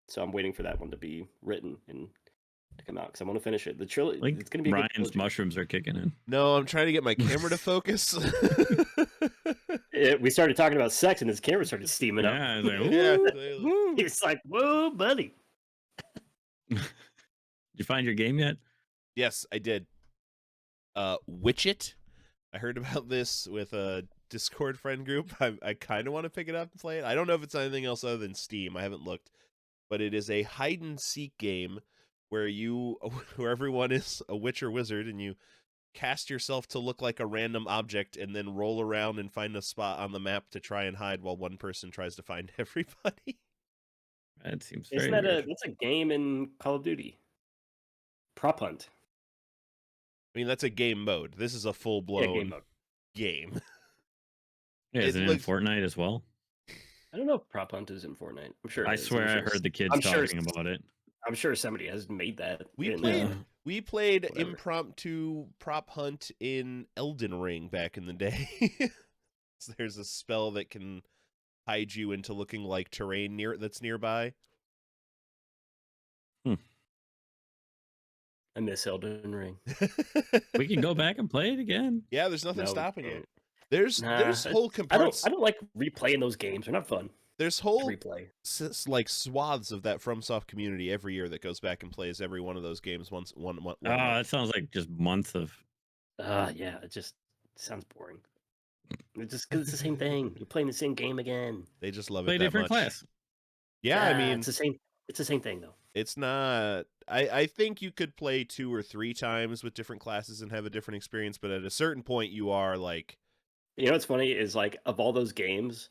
so I'm waiting for that one to be written and to come out because I want to finish it. The trilogy, Like it's going to be a good Ryan's trilogy. mushrooms are kicking in. No, I'm trying to get my camera to focus. We started talking about sex and his camera started steaming up. Yeah, I was like, Yeah, "Ooh, they- woo." He's like, "Whoa, buddy!" Did you find your game yet? Yes, I did. Witchit. I heard about this with a Discord friend group. I kind of want to pick it up and play it. I don't know if it's anything else other than Steam. I haven't looked, but it is a hide and seek game where where everyone is a witch or wizard, and you cast yourself to look like a random object, and then roll around and find a spot on the map to try and hide while one person tries to find everybody. That seems very Isn't that weird. that's a game in Call of Duty? Prop Hunt. I mean, that's a game mode. This is a full Yeah, game blown mode. game. Yeah, is it it in looks- Fortnite as well? I don't know if Prop Hunt is in Fortnite. I'm sure. it I is. swear I'm I sure heard the kids I'm sure talking about it. I'm sure somebody has made that. We in, played Yeah. we played Whatever. impromptu prop hunt in Elden Ring back in the day. So there's a spell that can hide you into looking like terrain that's nearby. I miss Elden Ring. We can go back and play it again. Yeah, there's nothing No, we stopping can't. it. There's Nah, whole I compartments. don't like replaying those games. They're not fun There's to whole replay. like swaths of that FromSoft community every year that goes back and plays every one of those games one Oh, month. that sounds like just months of. Yeah, it just sounds boring. It's just because it's the same thing. You're playing the same game again. They just love Play it a that different much. class. Yeah, I mean, it's the same. It's the same thing though. it's not. I think you could play 2 or 3 times with different classes and have a different experience, but at a certain point, you are like, You know what's funny is like of all those games,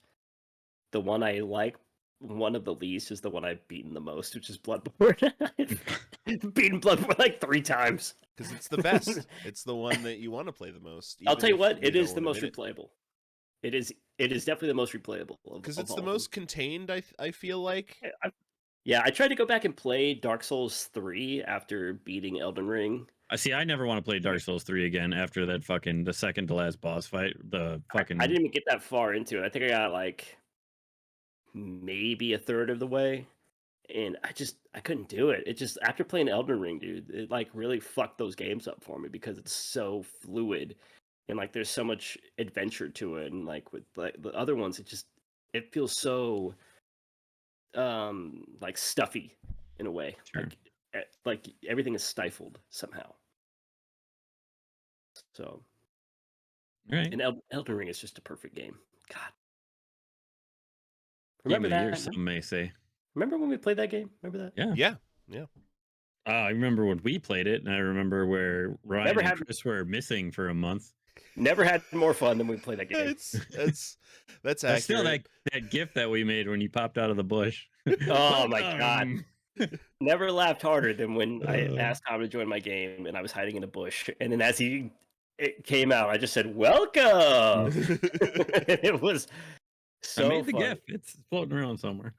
the one I like, one of the least is the one I've beaten the most, which is Bloodborne. I've beaten Bloodborne like 3 times. because it's the best. It's the one that you want to play the most. I'll even tell you if what, it don't is the wanna most admit it. replayable. It is definitely the most replayable Because of it's all the of them. most contained. I feel like. Yeah, I tried to go back and play Dark Souls 3 after beating Elden Ring. I see. I never want to play Dark Souls 3 again after that fucking the second to last boss fight. The fucking. I didn't even get that far into it. I think I got like maybe a third of the way, and I couldn't do it. It just after playing Elden Ring, dude, it like really fucked those games up for me because it's so fluid and like there's so much adventure to it, and like with like the other ones, it feels so like stuffy in a way. Sure. Like, like everything is stifled somehow. So, All right. and Elden Ring is just a perfect game. God, Game remember of the year, that? some may say. Remember when we played that game? Remember that? Yeah. Yeah. I remember when we played it, and I remember where Ryan Never and had- Chris were missing for a month. Never had more fun than we played that game. That's That's accurate. still that gif that we made when you popped out of the bush. Oh my God. Welcome. Never laughed harder than when I Uh. asked Tom to join my game and I was hiding in a bush. And then as it came out, I just said, "Welcome." It was so I made the fun. gif. It's floating around somewhere.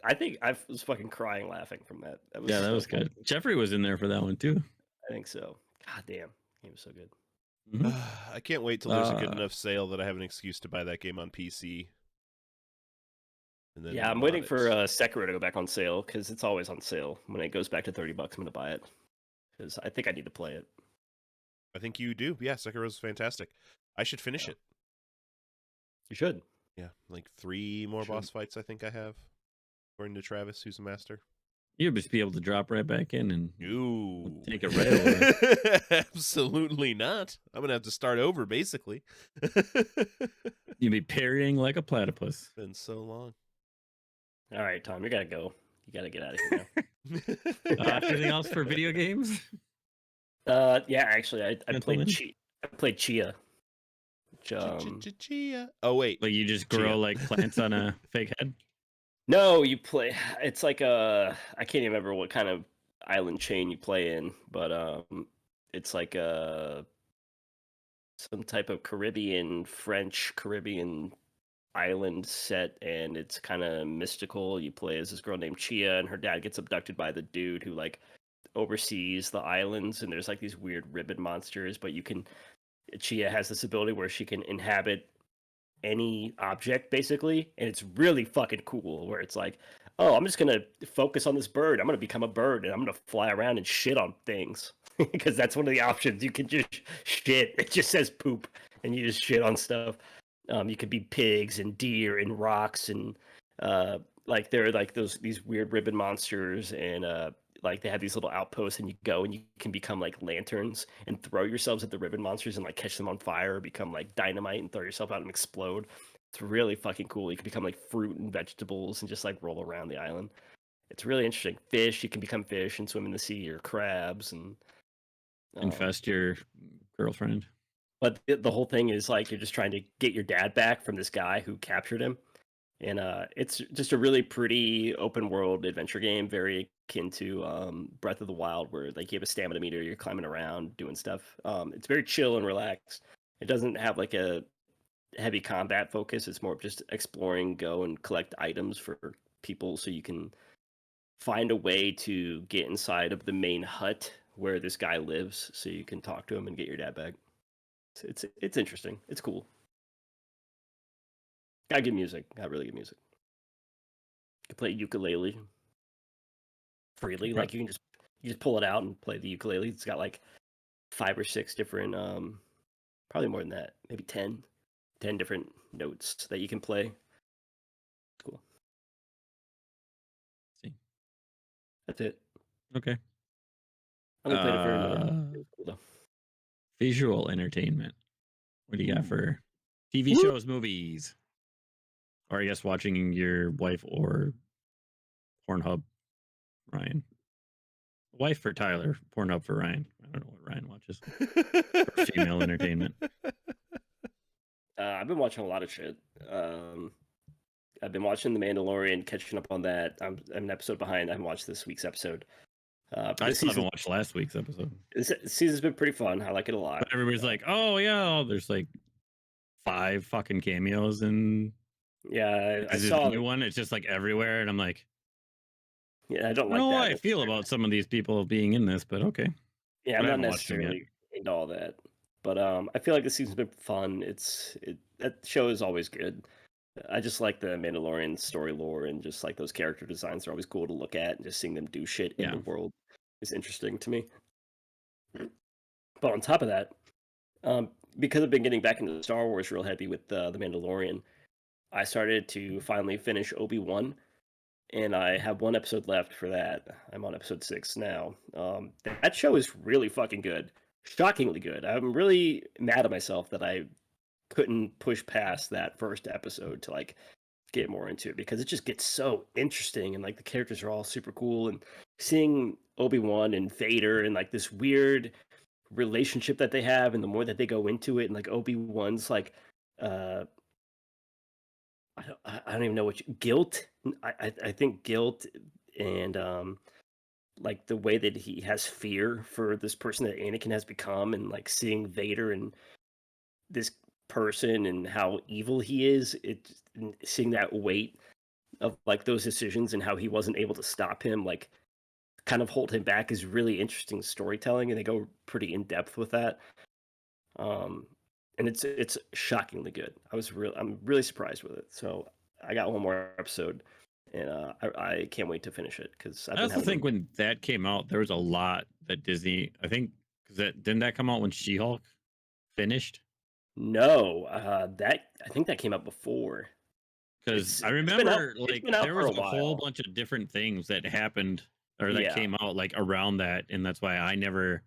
I think I was fucking crying laughing from that. That Was so good. fun. Jeffrey was in there for that one too. I think so. God damn, game was so good. Mhm. I can't wait till there's a good Uh, enough sale that I have an excuse to buy that game on PC. And then Yeah, I'm mod waiting it. for Sekiro to go back on sale because it's always on sale. When it goes back to $30, I'm gonna buy it because I think I need to play it. I think you do. Yeah, Sekiro's fantastic. I should finish it. You should. Yeah, like 3 more Should. boss fights I think I have, according to Travis, who's a master. You'll just be able to drop right back in and Ooh. take it right over. Absolutely not. I'm going to have to start over, basically. You'll be parrying like a platypus. Been so long. All right, Tom, you gotta go. You gotta get out of here now. Anything else for video games? Yeah, actually, I Gentlemen? played Chia. Which, Chia. Oh, wait. Like you just Chia. grow like plants on a fake head? no, you play. It's like I can't even remember what kind of island chain you play in, but it's like some type of French Caribbean island set, and it's kind of mystical. You play as this girl named Chia, and her dad gets abducted by the dude who like oversees the islands, and there's like these weird ribbon monsters, but Chia has this ability where she can inhabit any object basically, and it's really fucking cool where it's like, oh, I'm just gonna focus on this bird, I'm gonna become a bird and I'm gonna fly around and shit on things because that's one of the options. You can just shit, it just says poop and you just shit on stuff. You could be pigs and deer and rocks and like they're like these weird ribbon monsters, and like they have these little outposts, and you go and you can become like lanterns and throw yourselves at the ribbon monsters and like catch them on fire, or become like dynamite and throw yourself out and explode. It's really fucking cool. You can become like fruit and vegetables and just like roll around the island. It's really interesting. Fish, you can become fish and swim in the sea, or crabs, and Infest your girlfriend. but the whole thing is like you're just trying to get your dad back from this guy who captured him. And it's just a really pretty open world adventure game, very akin to Breath of the Wild, where like you have a stamina meter, you're climbing around doing stuff. It's very chill and relaxed. It doesn't have like a heavy combat focus. It's more of just exploring, go and collect items for people, so you can find a way to get inside of the main hut where this guy lives, so you can talk to him and get your dad back. It's interesting. It's cool. Got good music. Got really good music. You can play ukulele freely. Right. Like you just pull it out and play the ukulele. It's got like 5 or 6 different, probably more than that, maybe 10 different notes that you can play. Cool. See. That's it. Okay. I only played it for a minute. Uh, It was cool though. Visual entertainment. What do you got Ooh. for TV Woo. shows, movies? Or I guess watching your wife or Pornhub, Ryan. Wife for Tyler, Pornhub for Ryan. I don't know what Ryan watches. For female entertainment. I've been watching a lot of shit. I've been watching The Mandalorian, catching up on that. I'm an episode behind. I haven't watched this week's episode. But I this still haven't season, watched last week's episode. this season's been pretty fun. I like it a lot. But everybody's like, oh, yeah, there's like 5 fucking cameos, and Yeah, I is it saw a new one? It's just like everywhere. And I'm like, Yeah, I don't I like don't know that. how I feel about some of these people being in this, but okay. Yeah, but I I'm not haven't watched them yet. necessarily into all that, but I feel like the season's been fun. That show is always good. I just like the Mandalorian story lore, and just like those character designs are always cool to look at, and just seeing them do shit in Yeah. the world is interesting to me. But on top of that, because I've been getting back into Star Wars real heavy with the Mandalorian, I started to finally finish Obi-Wan. and I have one episode left for that. I'm on episode 6 now. That show is really fucking good, shockingly good. I'm really mad at myself that I couldn't push past that first episode to like get more into it because it just gets so interesting and like the characters are all super cool and seeing Obi-Wan and Vader and like this weird relationship that they have and the more that they go into it and like Obi-Wan's like uh I don't even know guilt. I think guilt and like the way that he has fear for this person that Anakin has become and like seeing Vader and this person and how evil he is, seeing that weight of like those decisions and how he wasn't able to stop him, like kind of hold him back, is really interesting storytelling, and they go pretty in depth with that. Um, and it's shockingly good. I'm really surprised with it. So I got one more episode, and I can't wait to finish it because I've I been also having. think when that came out, there was a lot that Disney. I think because didn't that come out when She-Hulk finished? No, that I think that came out before. Because I It's been out. remember It's like been out there for was a a whole while. bunch of different things that happened or that Yeah. came out like around that, and that's why I never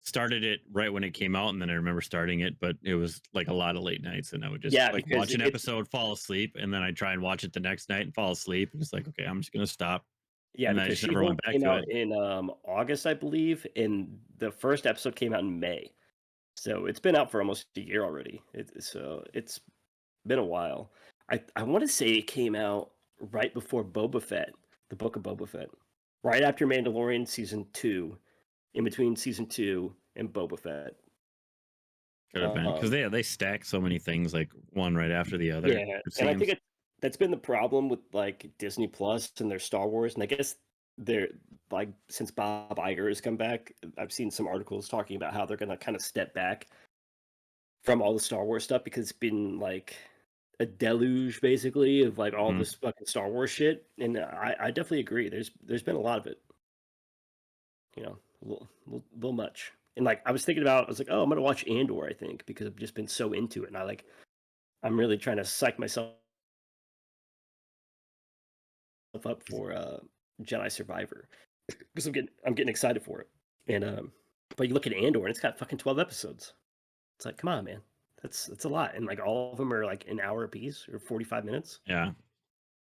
started it right when it came out. And then I remember starting it, but it was like a lot of late nights, and I would just Yeah, like because watch an it's episode, fall asleep, and then I'd try and watch it the next night and fall asleep. And it's like, okay, I'm just gonna stop, Yeah, and I because just never She-Hulk went back came to out it. in August, I believe, and the first episode came out in May. So it's been out for almost a year already. So it's been a while. I want to say it came out right before Boba Fett, the Book of Boba Fett, right after Mandalorian season 2, in between season 2 and Boba Fett. Could have been because Um, they stack so many things like one right after the other. yeah, It and I think seems. that's been the problem with like Disney Plus and their Star Wars, and I guess they're like since Bob Iger has come back, I've seen some articles talking about how they're gonna kind of step back from all the Star Wars stuff because it's been like a deluge basically of like all Mhm. this fucking Star Wars shit, and I definitely agree. There's been a lot of it, a little much. And like I was thinking about, I was like, oh, I'm gonna watch Andor, I think, because I've just been so into it, and I'm really trying to psych myself up for Jedi Survivor because I'm getting excited for it. And but you look at Andor and it's got fucking 12 episodes. It's like, come on, man, that's a lot, and like all of them are like an hour apiece or 45 minutes. Yeah.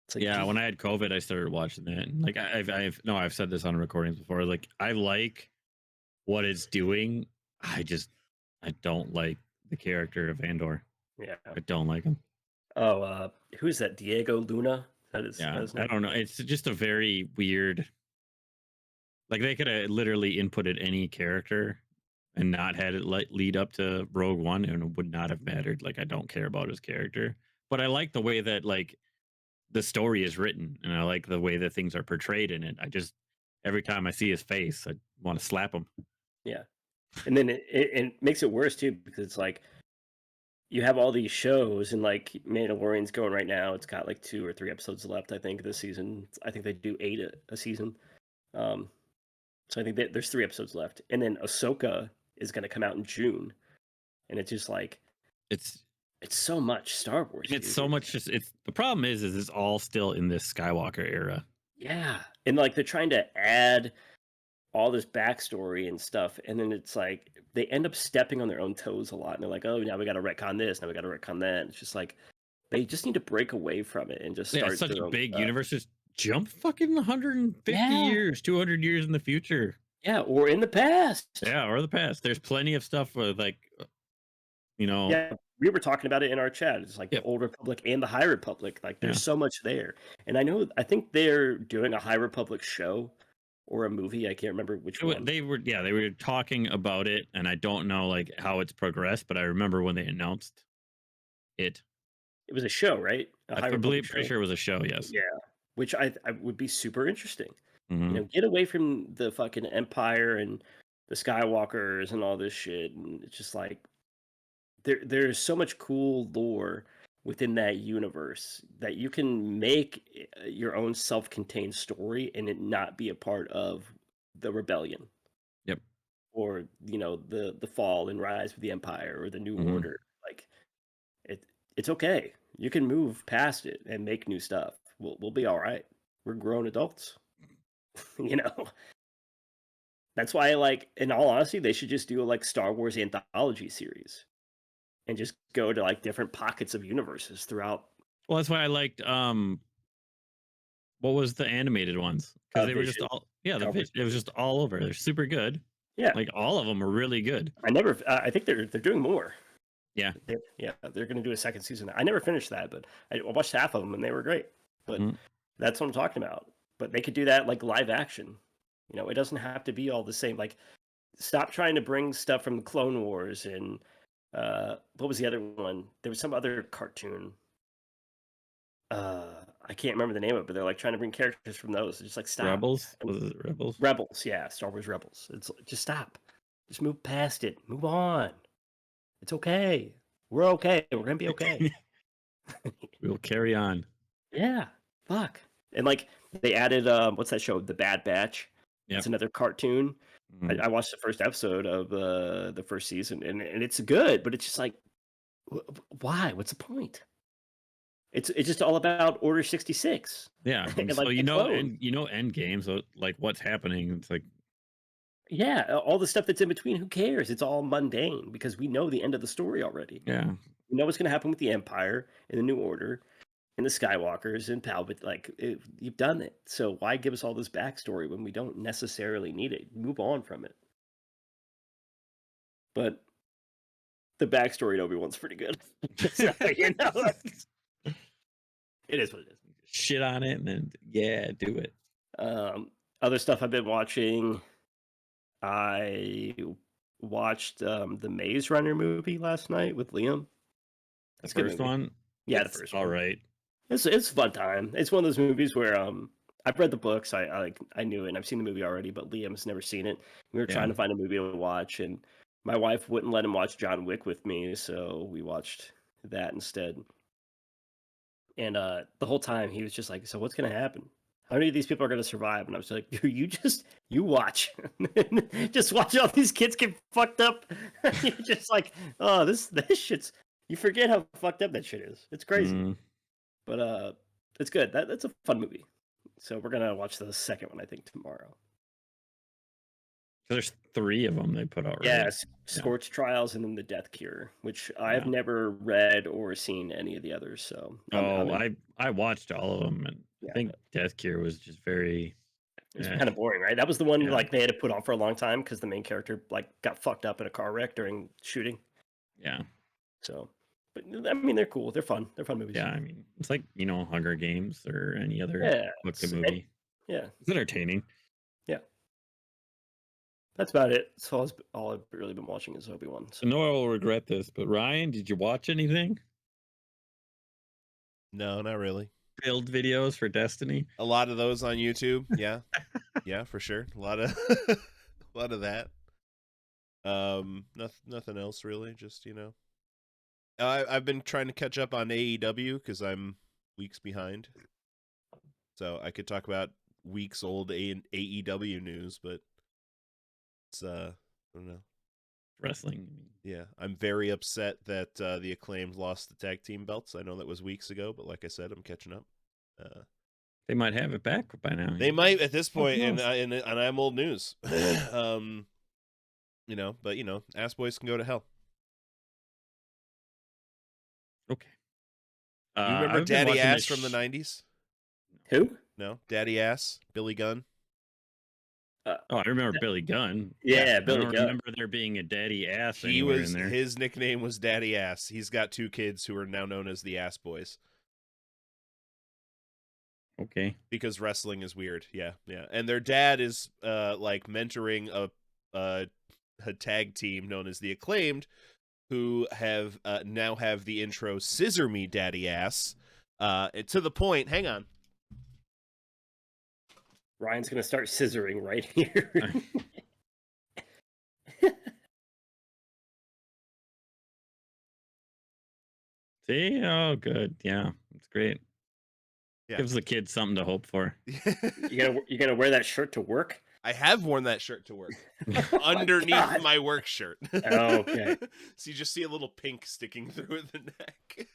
It's like, Yeah, when geez. I had COVID, I started watching that. And like I've said this on recordings before. Like I like what it's doing. I don't like the character of Andor. Yeah. I don't like him. Oh, who's that? Diego Luna? That is Yeah, his I name. don't know. It's just a very weird. Like they could have literally inputted any character and not had it lead up to Rogue One, and it would not have mattered. Like I don't care about his character, but I like the way that like the story is written, and I like the way that things are portrayed in it. I just every time I see his face, I want to slap him. Yeah. And then it makes it worse too because it's like you have all these shows and like Mandalorian's going right now. It's got like 2 or 3 episodes left, I think, this season. I think they do 8 a season. Um, so I think that there's 3 episodes left, and then Ahsoka is going to come out in June, and it's just like It's it's so much Star Wars, it's dude. so much. Just it's the problem is it's all still in this Skywalker era. Yeah, and like they're trying to add all this backstory and stuff, and then it's like they end up stepping on their own toes a lot, and they're like, oh, now we got to retcon this, now we got to retcon that. And it's just like they just need to break away from it and just Yeah, it's start such their a own big stuff. universe. Just jump fucking 150 Yeah. years, 200 years in the future. Yeah, or in the past. Yeah, or the past. There's plenty of stuff with like, you know. Yeah, we were talking about it in our chat. It's like Yep. the Old Republic and the High Republic. Like there's Yeah. so much there. And I think they're doing a High Republic show or a movie. I can't remember which one. They were talking about it, and I don't know like how it's progressed, but I remember when they announced it. It was a show, right? A High Republic Pretty show. sure it was a show. Yes. Yeah, which I would be super interesting. Mhm. Get away from the fucking Empire and the Skywalkers and all this shit. And it's just like there's so much cool lore within that universe that you can make your own self-contained story and it not be a part of the rebellion. Yep. Or the fall and rise of the Empire or the New Mhm. Order. Like it's okay. You can move past it and make new stuff. we'll be all right. We're grown adults. You know, that's why, like, in all honesty, they should just do a like Star Wars anthology series and just go to like different pockets of universes throughout. Well, that's why I liked what was the animated ones? Because they were just Vision. all the Star Wars it was just all over. They're super good. Yeah, Like all of them are really good. I think they're doing more. Yeah. They're going to do a second season. I never finished that, but I watched half of them and they were great. But Mhm. that's what I'm talking about. But they could do that like live action. You know, it doesn't have to be all the same. Like, stop trying to bring stuff from the Clone Wars and what was the other one? There was some other cartoon. I can't remember the name of it, but they're like trying to bring characters from those. It's just like stop. Rebels? Was it Rebels? Rebels, yeah, Star Wars Rebels. It's just stop. Just move past it. Move on. It's okay. We're okay. We're gonna be okay. We'll carry on. Yeah. Fuck. And like they added what's that show? The Bad Batch. Yep. It's another cartoon. Mhm. I watched the first episode of the first season and it's good, but it's just like why? What's the point? It's just all about Order 66. Yeah. And, So like, you the know, clone. and you know, Endgame. So like, what's happening? It's like, Yeah, all the stuff that's in between, who cares? It's all mundane because we know the end of the story already. yeah, We know what's going to happen with the Empire and the New Order and the Skywalkers and Palpatine. Like, you've done it. So why give us all this backstory when we don't necessarily need it? Move on from it. But the backstory to Obi-Wan's pretty good. So, you know, it is what it is. shit on it, and then do it. Other stuff I've been watching. I watched the Maze Runner movie last night with Liam. The It's a good first movie. one, Yeah, the it's first all one. right. It's a fun time. It's one of those movies where I've read the books. I knew it and I've seen the movie already, but Liam's never seen it. We were Yeah. trying to find a movie to watch, and my wife wouldn't let him watch John Wick with me, so we watched that instead. And the whole time he was just like, "So what's gonna happen? How many of these people are gonna survive?" And I was like, you watch, just watch all these kids get fucked up." You're just like, oh, this shit's. You forget how fucked up that shit is. It's crazy. Mm. But it's good. That's a fun movie. So we're gonna watch the second one, I think, tomorrow. There's 3 of them they put out. Right? Yes, Scorch Trials and then The Death Cure, which I've never read or seen any of the others. So I watched all of them, and I think Death Cure was just very. It's kind of boring, right? That was the one Yeah. like they had to put on for a long time because the main character like got fucked up in a car wreck during shooting. Yeah. So, but I mean, they're cool. They're fun. They're fun movies. Yeah, I mean, it's like, Hunger Games or any other book it's- movie. Yeah, It's entertaining. that's about it. So all I've really been watching is Obi-Wan. So no, I will regret this, but Ryan, did you watch anything? No, not really. Build videos for Destiny? A lot of those on YouTube. Yeah. Yeah, for sure. A lot of a lot of that. Nothing else really. Just, I've been trying to catch up on AEW because I'm weeks behind. So I could talk about weeks old AEW news, but it's I don't know. Wrestling. Yeah, I'm very upset that the Acclaimed lost the tag team belts. I know that was weeks ago, but like I said, I'm catching up. They might have it back by now. They might at this point, knows? and I'm old news. But ass boys can go to hell. Okay. You remember I've been Daddy watching Ass this from the 90s? Who? No, Daddy Ass, Billy Gunn. Oh, I remember Billy Gunn. Yeah, I Billy don't Gunn. remember there being a Daddy Ass He anywhere was in there. his nickname was Daddy Ass. He's got 2 kids who are now known as the Ass Boys Okay. because wrestling is weird. Yeah. And their dad is like mentoring a tag team known as the Acclaimed, who have now have the intro "Scissor Me, Daddy Ass," to the point. Hang on. Ryan's gonna start scissoring right here. See? Oh, good. Yeah, it's great. Yeah. Gives the kids something to hope for. You're gonna wear that shirt to work? I have worn that shirt to work. Oh Underneath God. my work shirt. Okay. So you just see a little pink sticking through the neck.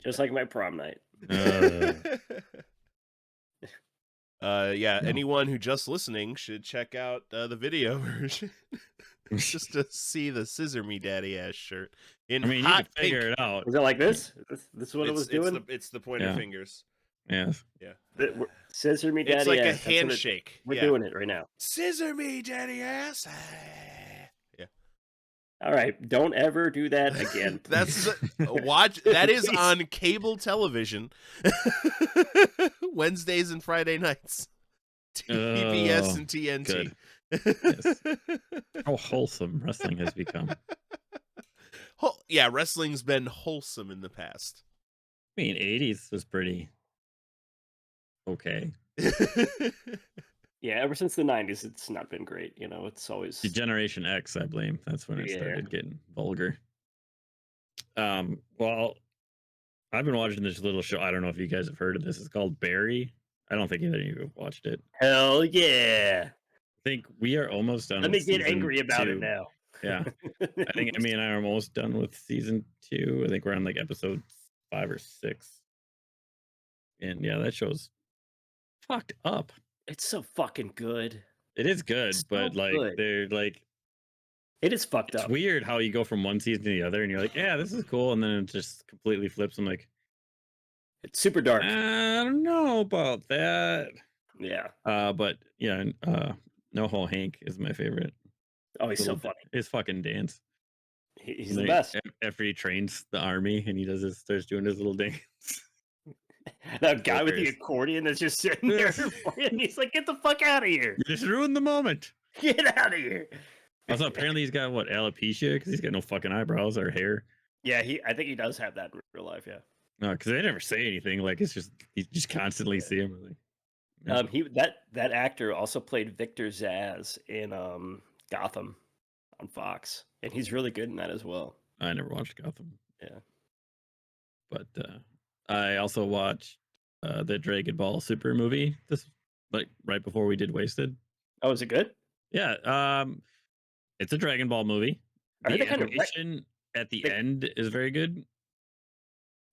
Just like my prom night. Yeah, No. anyone who just listening should check out the video version just to see the Scissor Me Daddy Ass shirt in I mean, you hot could figure pink. it out. Was it like this? This is what it was It's doing? the pointer Yeah. fingers. Yes. Yeah. Scissor me, It's daddy like a ass. That's what it- handshake. We're Yeah. doing it right now. Scissor me, daddy ass. Yeah. All right, don't ever do that again. That's watch. That is Please. on cable television, Wednesdays and Friday nights, PBS Oh, and TNT. good. How wholesome wrestling has become. Yeah, wrestling's been wholesome in the past. I mean, 80s was pretty okay. Yeah, ever since the 90s, it's not been great. You know, it's always. The Generation X, I blame. That's when it Yeah. started getting vulgar. Well, I've been watching this little show. I don't know if you guys have heard of this. It's called Barry. I don't think either of you have watched it. Hell yeah. I think we are almost done. Let me with get season angry about 2. it now. Yeah. I think me and I are almost done with season 2. I think we're on like episode 5 or 6. And yeah, that show's fucked up. It's so fucking good. It is good, It's but so like good. they're like It is fucked it's up. weird how you go from one season to the other and you're like, yeah, this is cool, and then it just completely flips. I'm like, It's super dark. I don't know about that. Yeah. But yeah, No Ho Hank is my favorite. Oh, he's so Little- funny. His fucking dance. He's And the then best. After he trains the army and he starts doing his little dance. That guy with the Hilarious. accordion that's just sitting there, and he's like, "Get the fuck out of here! You just ruined the moment. Get out of here!" Also, apparently he's got what, alopecia, because he's got no fucking eyebrows or hair. Yeah, I think he does have that in real life. Yeah. No, because they never say anything. Like it's just you just constantly see him. Like, yeah. That actor also played Victor Zsasz in Gotham on Fox, and he's really good in that as well. I never watched Gotham. Yeah. But I also watched the Dragon Ball Super movie this like right before we did Wasted. Oh, is it good? Yeah, it's a Dragon Ball movie. I heard The they kind of animation at the they- end is very good.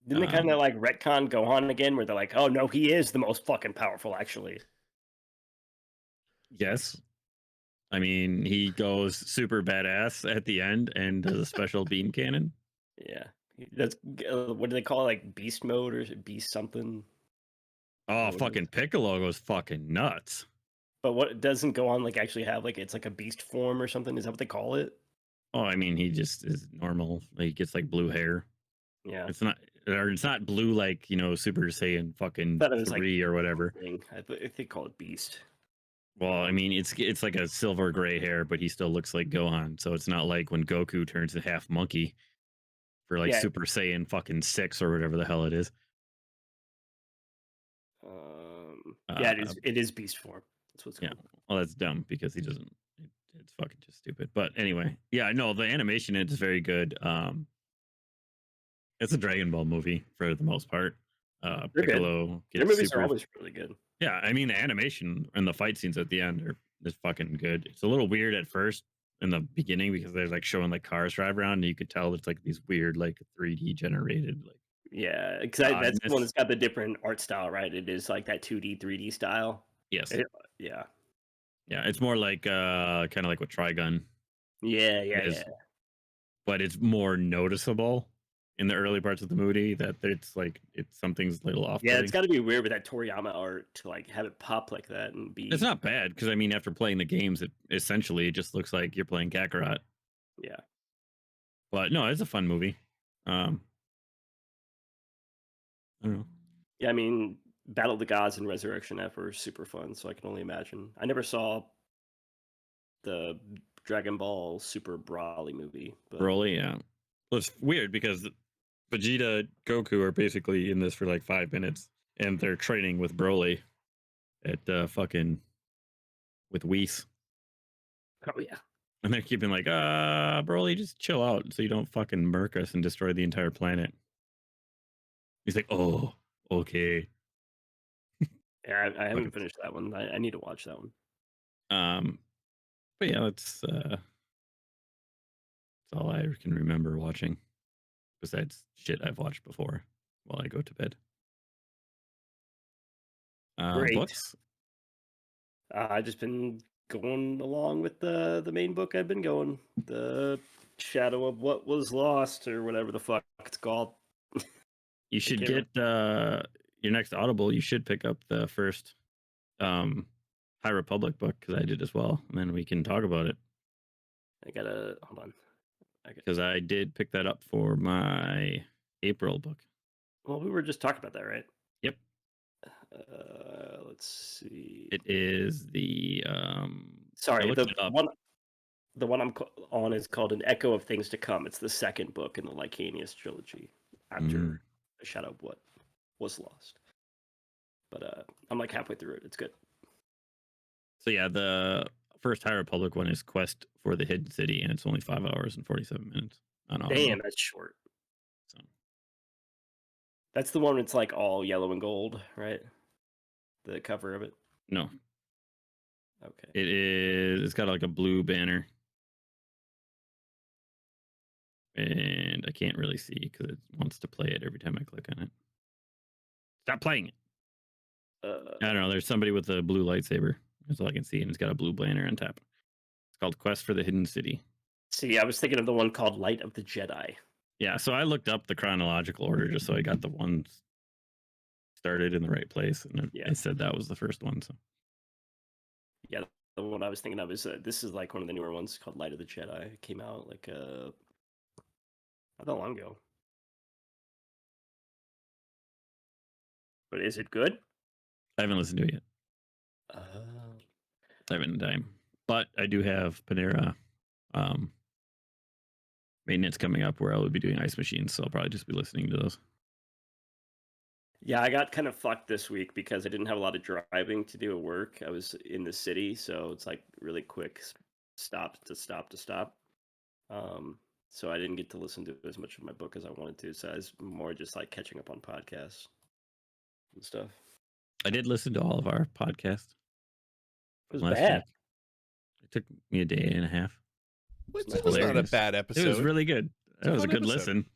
didn't they kind of like retcon Gohan again, where they're like, "Oh no, he is the most fucking powerful." Actually, Yes. I mean, he goes super badass at the end and does a special beam cannon. yeah. That's what do they call it? Like beast mode or beast something? Oh, What is- fucking Piccolo goes fucking nuts. But what doesn't Gohan like actually have? Like it's like a beast form or something? Is that what they call it? Oh, I mean, he just is normal. Like, he gets like blue hair. Yeah. It's not blue like, Super Saiyan fucking Thought it was, like, 3 or whatever. I think they call it beast. Well, I mean, it's like a silver gray hair, but he still looks like Gohan. So it's not like when Goku turns to half monkey for like Yeah. Super Saiyan fucking 6 or whatever the hell it is. Yeah, it is beast form. That's what's Yeah. called. Well, that's dumb because he doesn't. It's fucking just stupid. But anyway, yeah, no, the animation in it is very good. It's a Dragon Ball movie for the most part. They're good. Piccolo Their gets movies super. are always really good. Yeah, I mean the animation and the fight scenes at the end is fucking good. It's a little weird at first in the beginning because they're like showing like cars drive around and you could tell it's like these weird like 3D generated like. Yeah, because that's the Oddness. one that's got the different art style, right? It is like that 2D, 3D style. Yes. Yeah. Yeah, it's more like kind of like what Trigun Yeah. is, but it's more noticeable in the early parts of the movie that it's like something's a little off. Yeah, it's got to be weird with that Toriyama art to like have it pop like that and be. It's not bad because I mean after playing the games, it essentially just looks like you're playing Kakarot. Yeah. But no, it's a fun movie. I don't know. Yeah, I mean, Battle of the Gods and Resurrection F are super fun, so I can only imagine. I never saw the Dragon Ball Super Broly movie, but Broly, yeah. Well, it's weird because Vegeta and Goku are basically in this for like 5 minutes, and they're training with Broly at fucking with Whis. oh yeah, And they're keeping like, Broly, just chill out so you don't fucking murk us and destroy the entire planet. He's like, oh, okay. yeah. I haven't finished that one. I need to watch that one. But yeah, that's all I can remember watching. Besides shit I've watched before while I go to bed. Great. Books. I've just been going along with the main book I've been going, the Shadow of What Was Lost, or whatever the fuck it's called. You should can't get your next Audible. You should pick up the first High Republic book because I did as well, and then we can talk about it. I gotta hold on. Because I did pick that up for my April book. Well, we were just talking about that, right? Yep. Let's see. It is the Sorry, looked it up. the one I'm on is called An Echo of Things to Come. It's the second book in the Lycanius trilogy after The Shadow of What Was Lost. But I'm like halfway through it. It's good. So yeah, the first High Republic one is Quest for the Hidden City, and it's only 5 hours and 47 minutes on Audible. Damn, that's short. So That's the one that's like all yellow and gold, right? The cover of it. no, Okay. it is. It's got like a blue banner, and I can't really see because it wants to play it every time I click on it. Stop playing it. I don't know. There's somebody with a blue lightsaber. That's all I can see, and it's got a blue banner on top. It's called Quest for the Hidden City. See, I was thinking of the one called Light of the Jedi. Yeah, so I looked up the chronological order just so I got the ones started in the right place, and it said that was the first one. So yeah, the one I was thinking of is this is like one of the newer ones called Light of the Jedi. It came out like not that long ago. But is it good? I haven't listened to it yet. I haven't time, but I do have Panera maintenance coming up where I will be doing ice machines, so I'll probably just be listening to those. Yeah, I got kind of fucked this week because I didn't have a lot of driving to do at work. I was in the city, so it's like really quick stop. So I didn't get to listen to as much of my book as I wanted to. So I was more just like catching up on podcasts and stuff. I did listen to all of our podcasts. It was last bad. week. It took me a day and a half. It was not a hilarious. bad episode. It was really good. It's a That was a fun good episode. listen.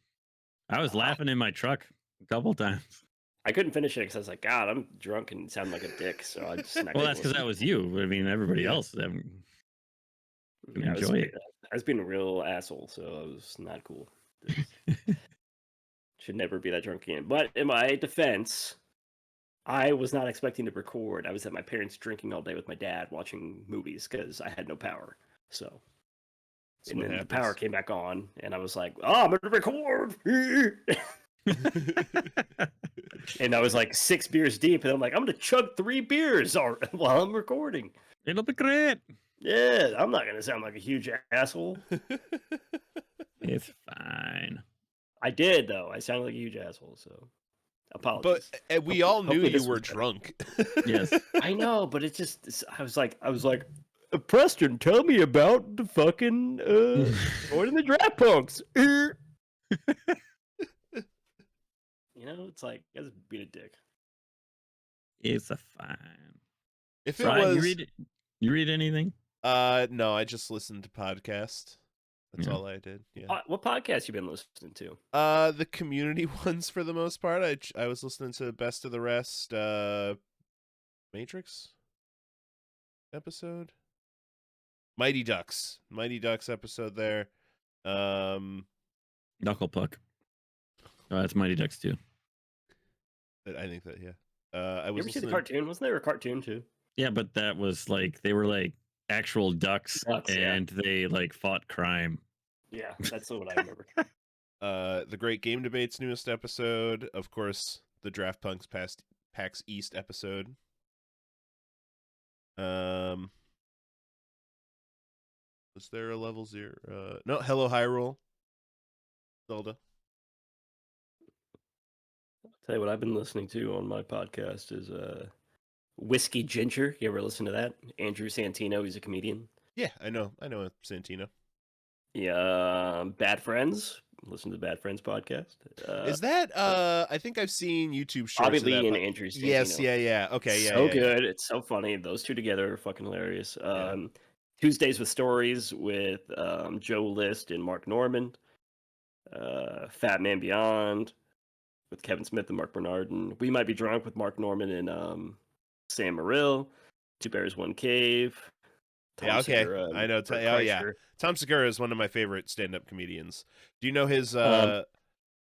I was laughing in my truck a couple times. I couldn't finish it because I was like, God, I'm drunk and sound like a dick. So I just Well, that's because that was you. I mean, everybody Yeah. else can I was, enjoy it. I was being a real asshole, so I was not cool. Should never be that drunk again. But in my defense, I was not expecting to record. I was at my parents' drinking all day with my dad, watching movies because I had no power. So, That's and what then happens. the power came back on, and I was like, "Oh, I'm gonna record." And I was like 6 beers deep, and I'm like, "I'm gonna chug 3 beers while I'm recording." It'll be great. Yeah, I'm not gonna sound like a huge asshole. It's fine. I did though. I sounded like a huge asshole, so apologies. But we all knew hopefully you this were was better. drunk. Yes. I know, but I was like, Preston, tell me about the fucking going in the draft punks. You know, it's like, you guys beat a dick. It's a fine. If it Brian, was, you read anything? no, I just listened to podcast. That's Yeah. all I did. Yeah. What podcast you been listening to? The community ones for the most part. I was listening to Best of the Rest, Matrix episode, Mighty Ducks episode there. Knuckle Puck. Oh, that's Mighty Ducks too. I think that, yeah. I You was ever see the listening. cartoon? Wasn't there a cartoon too? Yeah, but that was like they were like actual ducks, Ducks, yeah. and they like fought crime. Yeah, that's what I remember. The Great Game Debate's newest episode, of course, the Draft Punks PAX East episode. Was there a level 0? No, Hello Hyrule. Zelda. I'll tell you what I've been listening to on my podcast is Whiskey Ginger. You ever listen to that? Andrew Santino, he's a comedian. Yeah, I know Santino. Yeah, Bad Friends. Listen to the Bad Friends podcast. Is that I think I've seen YouTube shorts Bobby of that, Lee and but- Andrew Santino. Yes, yeah. Okay, yeah. So yeah, good. It's so funny. Those two together are fucking hilarious. Yeah. Tuesdays with Stories with Joe List and Mark Norman. Fat Man Beyond with Kevin Smith and Mark Bernard. And We Might Be Drunk with Mark Norman and Sam Morrill, Two Bears, One Cave. Tom Yeah, okay. Segura, I know. Bert Oh, yeah. Kreischer. Tom Segura is one of my favorite stand-up comedians. Do you know his Your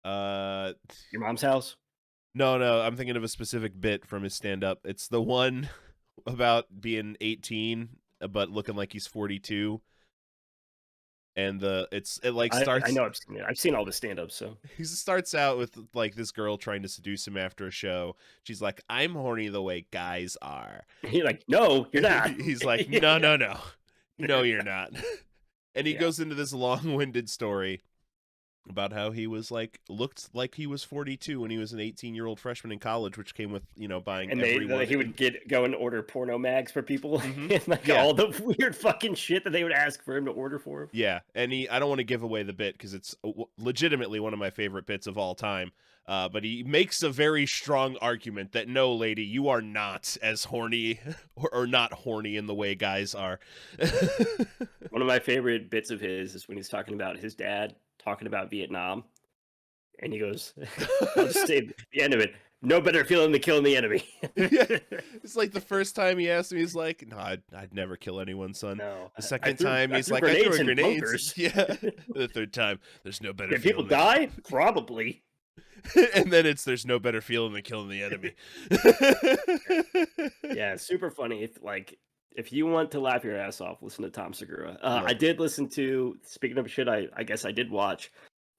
uh Mom's House. no, I'm thinking of a specific bit from his stand-up. It's the one about being 18 but looking like he's 42. And it like starts I know I've seen all the stand-ups, so he starts out with like this girl trying to seduce him after a show. She's like, "I'm horny the way guys are." you're like, no, you're not. He's like, "No, no, no. No, you're not." And he Yeah. goes into this long-winded story about how he was looked like he was 42 when he was an 18-year-old freshman in college, which came with, buying And everyone. he would go and order porno mags for people, Mhm. and like Yeah. all the weird fucking shit that they would ask for him to order for him. Yeah, and I don't want to give away the bit because it's legitimately one of my favorite bits of all time. But he makes a very strong argument that no, lady, you are not as horny or not horny in the way guys are. One of my favorite bits of his is when he's talking about his dad talking about Vietnam, and he goes, "I'll just say the end of it. No better feeling than killing the enemy." Yeah. It's like the first time he asked me, he's like, "No, I'd never kill anyone, son." No. The second time, he's like, "I threw grenades." Yeah. The third time, there's no better Did people feeling than- die? Probably. And then there's no better feeling than killing the enemy. Yeah, it's super funny. If you want to laugh your ass off, listen to Tom Segura. I Right. did listen to, speaking of shit, I guess I did watch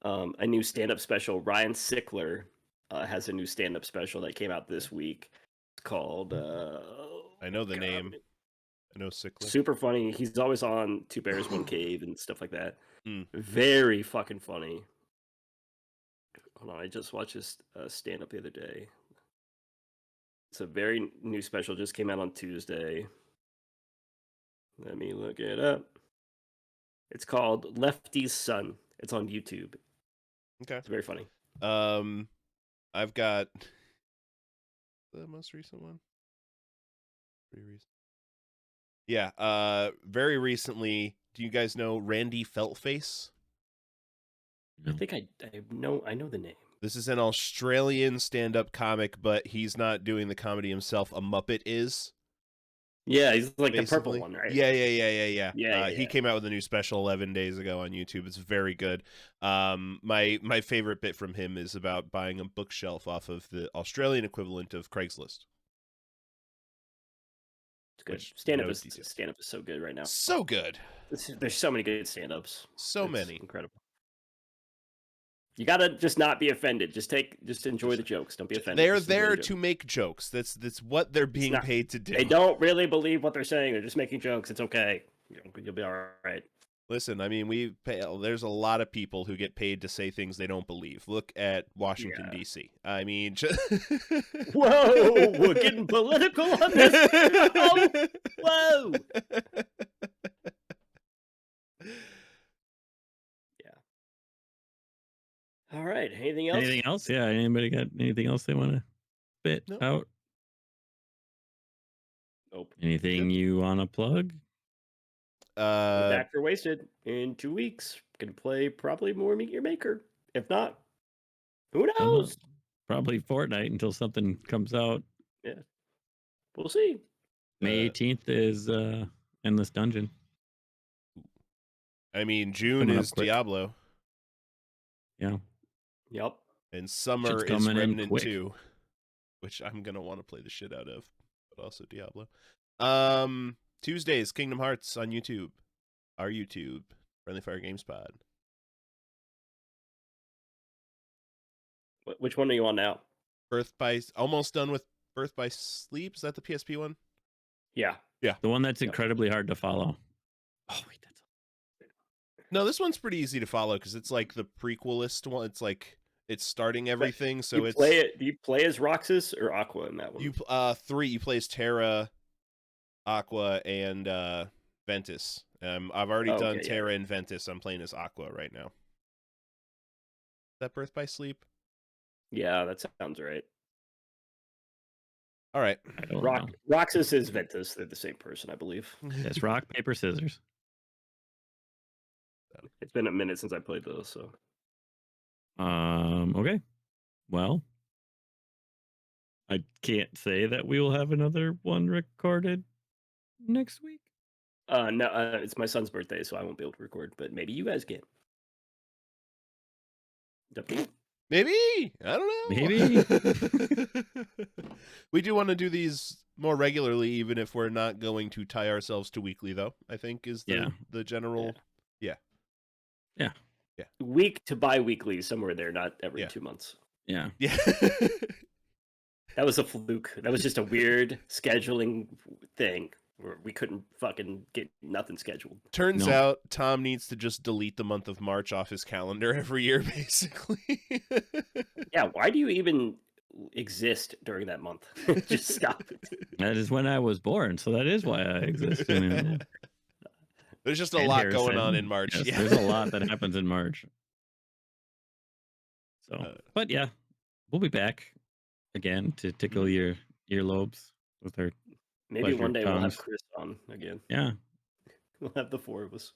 a new stand-up special. Ryan Sickler has a new stand-up special that came out this week. It's called I know the God, name. I know Sickler. super funny. He's always on Two Bears, One Cave and stuff like that. Mm. Very fucking funny. Hold on, I just watched his stand-up the other day. It's a very new special, just came out on Tuesday. Let me look it up. It's called Lefty's Son. It's on YouTube. Okay. It's very funny. I've got the most recent one. Pretty recent. Yeah. Very recently. Do you guys know Randy Feltface? I think I know the name. This is an Australian stand-up comic, but he's not doing the comedy himself. A Muppet is. Yeah, he's like the Basically. purple one, right? Yeah. Yeah, He came out with a new special 11 days ago on YouTube. It's very good. My favorite bit from him is about buying a bookshelf off of the Australian equivalent of Craigslist. It's good. Which, Stand-up no is details. so good right now. So good. There's so many good stand-ups. So It's many. incredible. You gotta just not be offended. Just enjoy the jokes. Don't be offended. They're Just enjoy there the to jokes. make jokes. That's what they're being not- paid to do. They don't really believe what they're saying. They're just making jokes. It's okay. You'll be all right. Listen, I mean, there's a lot of people who get paid to say things they don't believe. Look at Washington, Yeah. D.C. I mean, Whoa, we're getting political on this. Whoa. All right. Anything else? Anything else? Yeah. Anybody got anything else they want to spit No. out? Nope. Anything you want to plug? Back for Wasted in 2 weeks. Gonna play probably more Meet Your Maker. If not, who I don't know. knows? Probably Fortnite until something comes out. We'll see. May 18th is Endless Dungeon. I mean, June Coming up is quick. Diablo, Yeah. Yep. and summer Shit's is coming in Remnant quick. 2, which I'm gonna want to play the shit out of, but also Diablo. Tuesdays, Kingdom Hearts on YouTube. Our YouTube, Friendly Fire Games Pod. Which one are you on now? Almost done with Birth by Sleep. Is that the PSP one? Yeah. The one that's Yep. incredibly hard to follow. Oh wait, that's No, this one's pretty easy to follow because it's like the prequelist one. It's like it's starting everything, so it's Do you play as Roxas or Aqua in that one? you you play as Terra, Aqua, and Ventus. I've already Oh, done okay, yeah. Terra and Ventus. I'm playing as Aqua right now. Is that Birth by Sleep? Yeah, that sounds right. All right. I don't know. Roxas is Ventus. They're the same person, I believe. It's rock, paper, scissors. It's been a minute since I played those, so Okay. Well, I can't say that we will have another one recorded next week. No, it's my son's birthday, so I won't be able to record. But maybe you guys can. Up to you. Maybe, I don't know. Maybe. We do want to do these more regularly, even if we're not going to tie ourselves to weekly, though. I think is the general. Week to bi-weekly, somewhere there, not every Yeah. 2 months. Yeah. Yeah. That was a fluke. That was just a weird scheduling thing where we couldn't fucking get nothing scheduled. Turns No. out Tom needs to just delete the month of March off his calendar every year, basically. Yeah, why do you even exist during that month? Just stop it. That is when I was born, so that is why I exist. You know. There's just a And lot Harrison. going on in March. Yes, Yeah. there's a lot that happens in March. So, but yeah, we'll be back again to tickle your earlobes with our Maybe Pleasure, one day we'll Toms. have Chris on again. yeah. We'll have the four of us.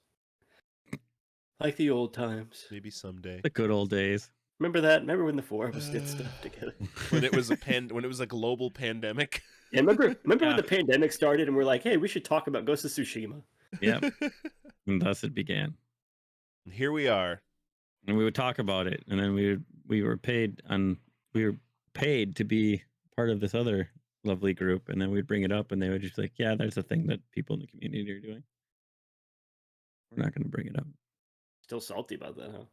Like the old times. Maybe someday. The good old days. Remember that? Remember when the four of us did stuff together? When it was when it was a global pandemic. Yeah, remember Yeah. when the pandemic started and we're like, hey, we should talk about Ghost of Tsushima. Yep. And thus it began. Here we are. And we would talk about it, and then we were paid to be part of this other lovely group, and then we'd bring it up, and they would just be like, yeah, there's a thing that people in the community are doing. We're not going to bring it up. Still salty about that, huh?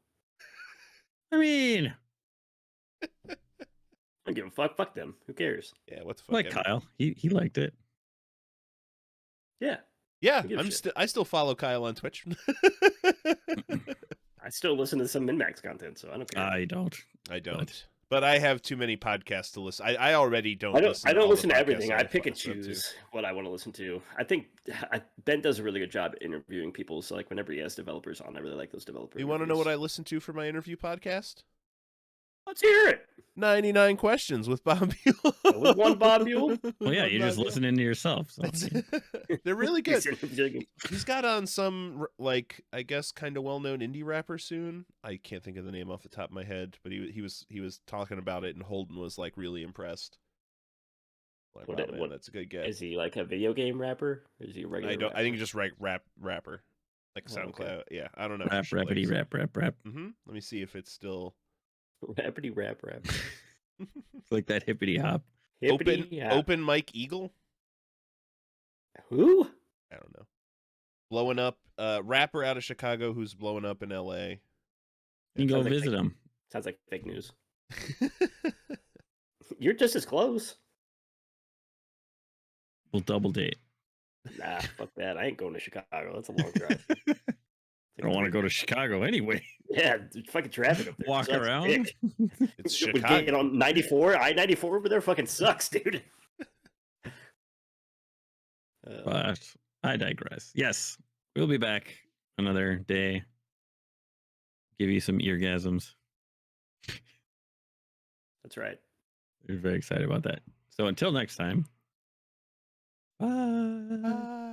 I mean, I don't give a fuck. Fuck them. Who cares? Yeah, what the fuck? like ever. Kyle, he liked it. Yeah. Yeah, Who gives a shit? I still follow Kyle on Twitch. I still listen to some Min-Max content, so I don't care. I don't. I don't. But I have too many podcasts to listen. I already don't. I don't all the listen to podcasts everything. that I pick and listen to. choose what I want to listen to. I think Ben does a really good job interviewing people. So like whenever he has developers on, I really like those developers. You want to know what I listen to for my interview podcast? Let's hear it. 99 Questions with Bob Buell. With one Bob Buell? Well, yeah, you're just listening to yourself. So That's They're really good. He's interviewing- He's got on some, like, I guess, kind of well-known indie rapper soon. I can't think of the name off the top of my head, but he was talking about it, and Holden was like really impressed. Like, What- wow, man, what- that's a good guess. Is he like a video game rapper? Or is he a regular? I don't. I rapper? think he just write rapper, like Oh, okay. SoundCloud. Yeah, I don't know. rap, rapidy, rap. Mm-hmm. Let me see if it's still Rappity rap. It's like that hippity hop. Hippity hop. Open Mike Eagle. Who? I don't know. Blowing up, rapper out of Chicago who's blowing up in L.A. You can go Sounds like visit fake- him. Sounds like fake news. You're just as close. We'll double date. Nah, fuck that. I ain't going to Chicago. That's a long drive. I don't want to go to Chicago anyway. Yeah, there's fucking traffic up there. Walk Sucks around. dick. It's We Chicago. get on 94. I-94 over there fucking sucks, dude. But I digress. Yes, we'll be back another day. Give you some eargasms. That's right. We're very excited about that. So until next time. Bye. Bye.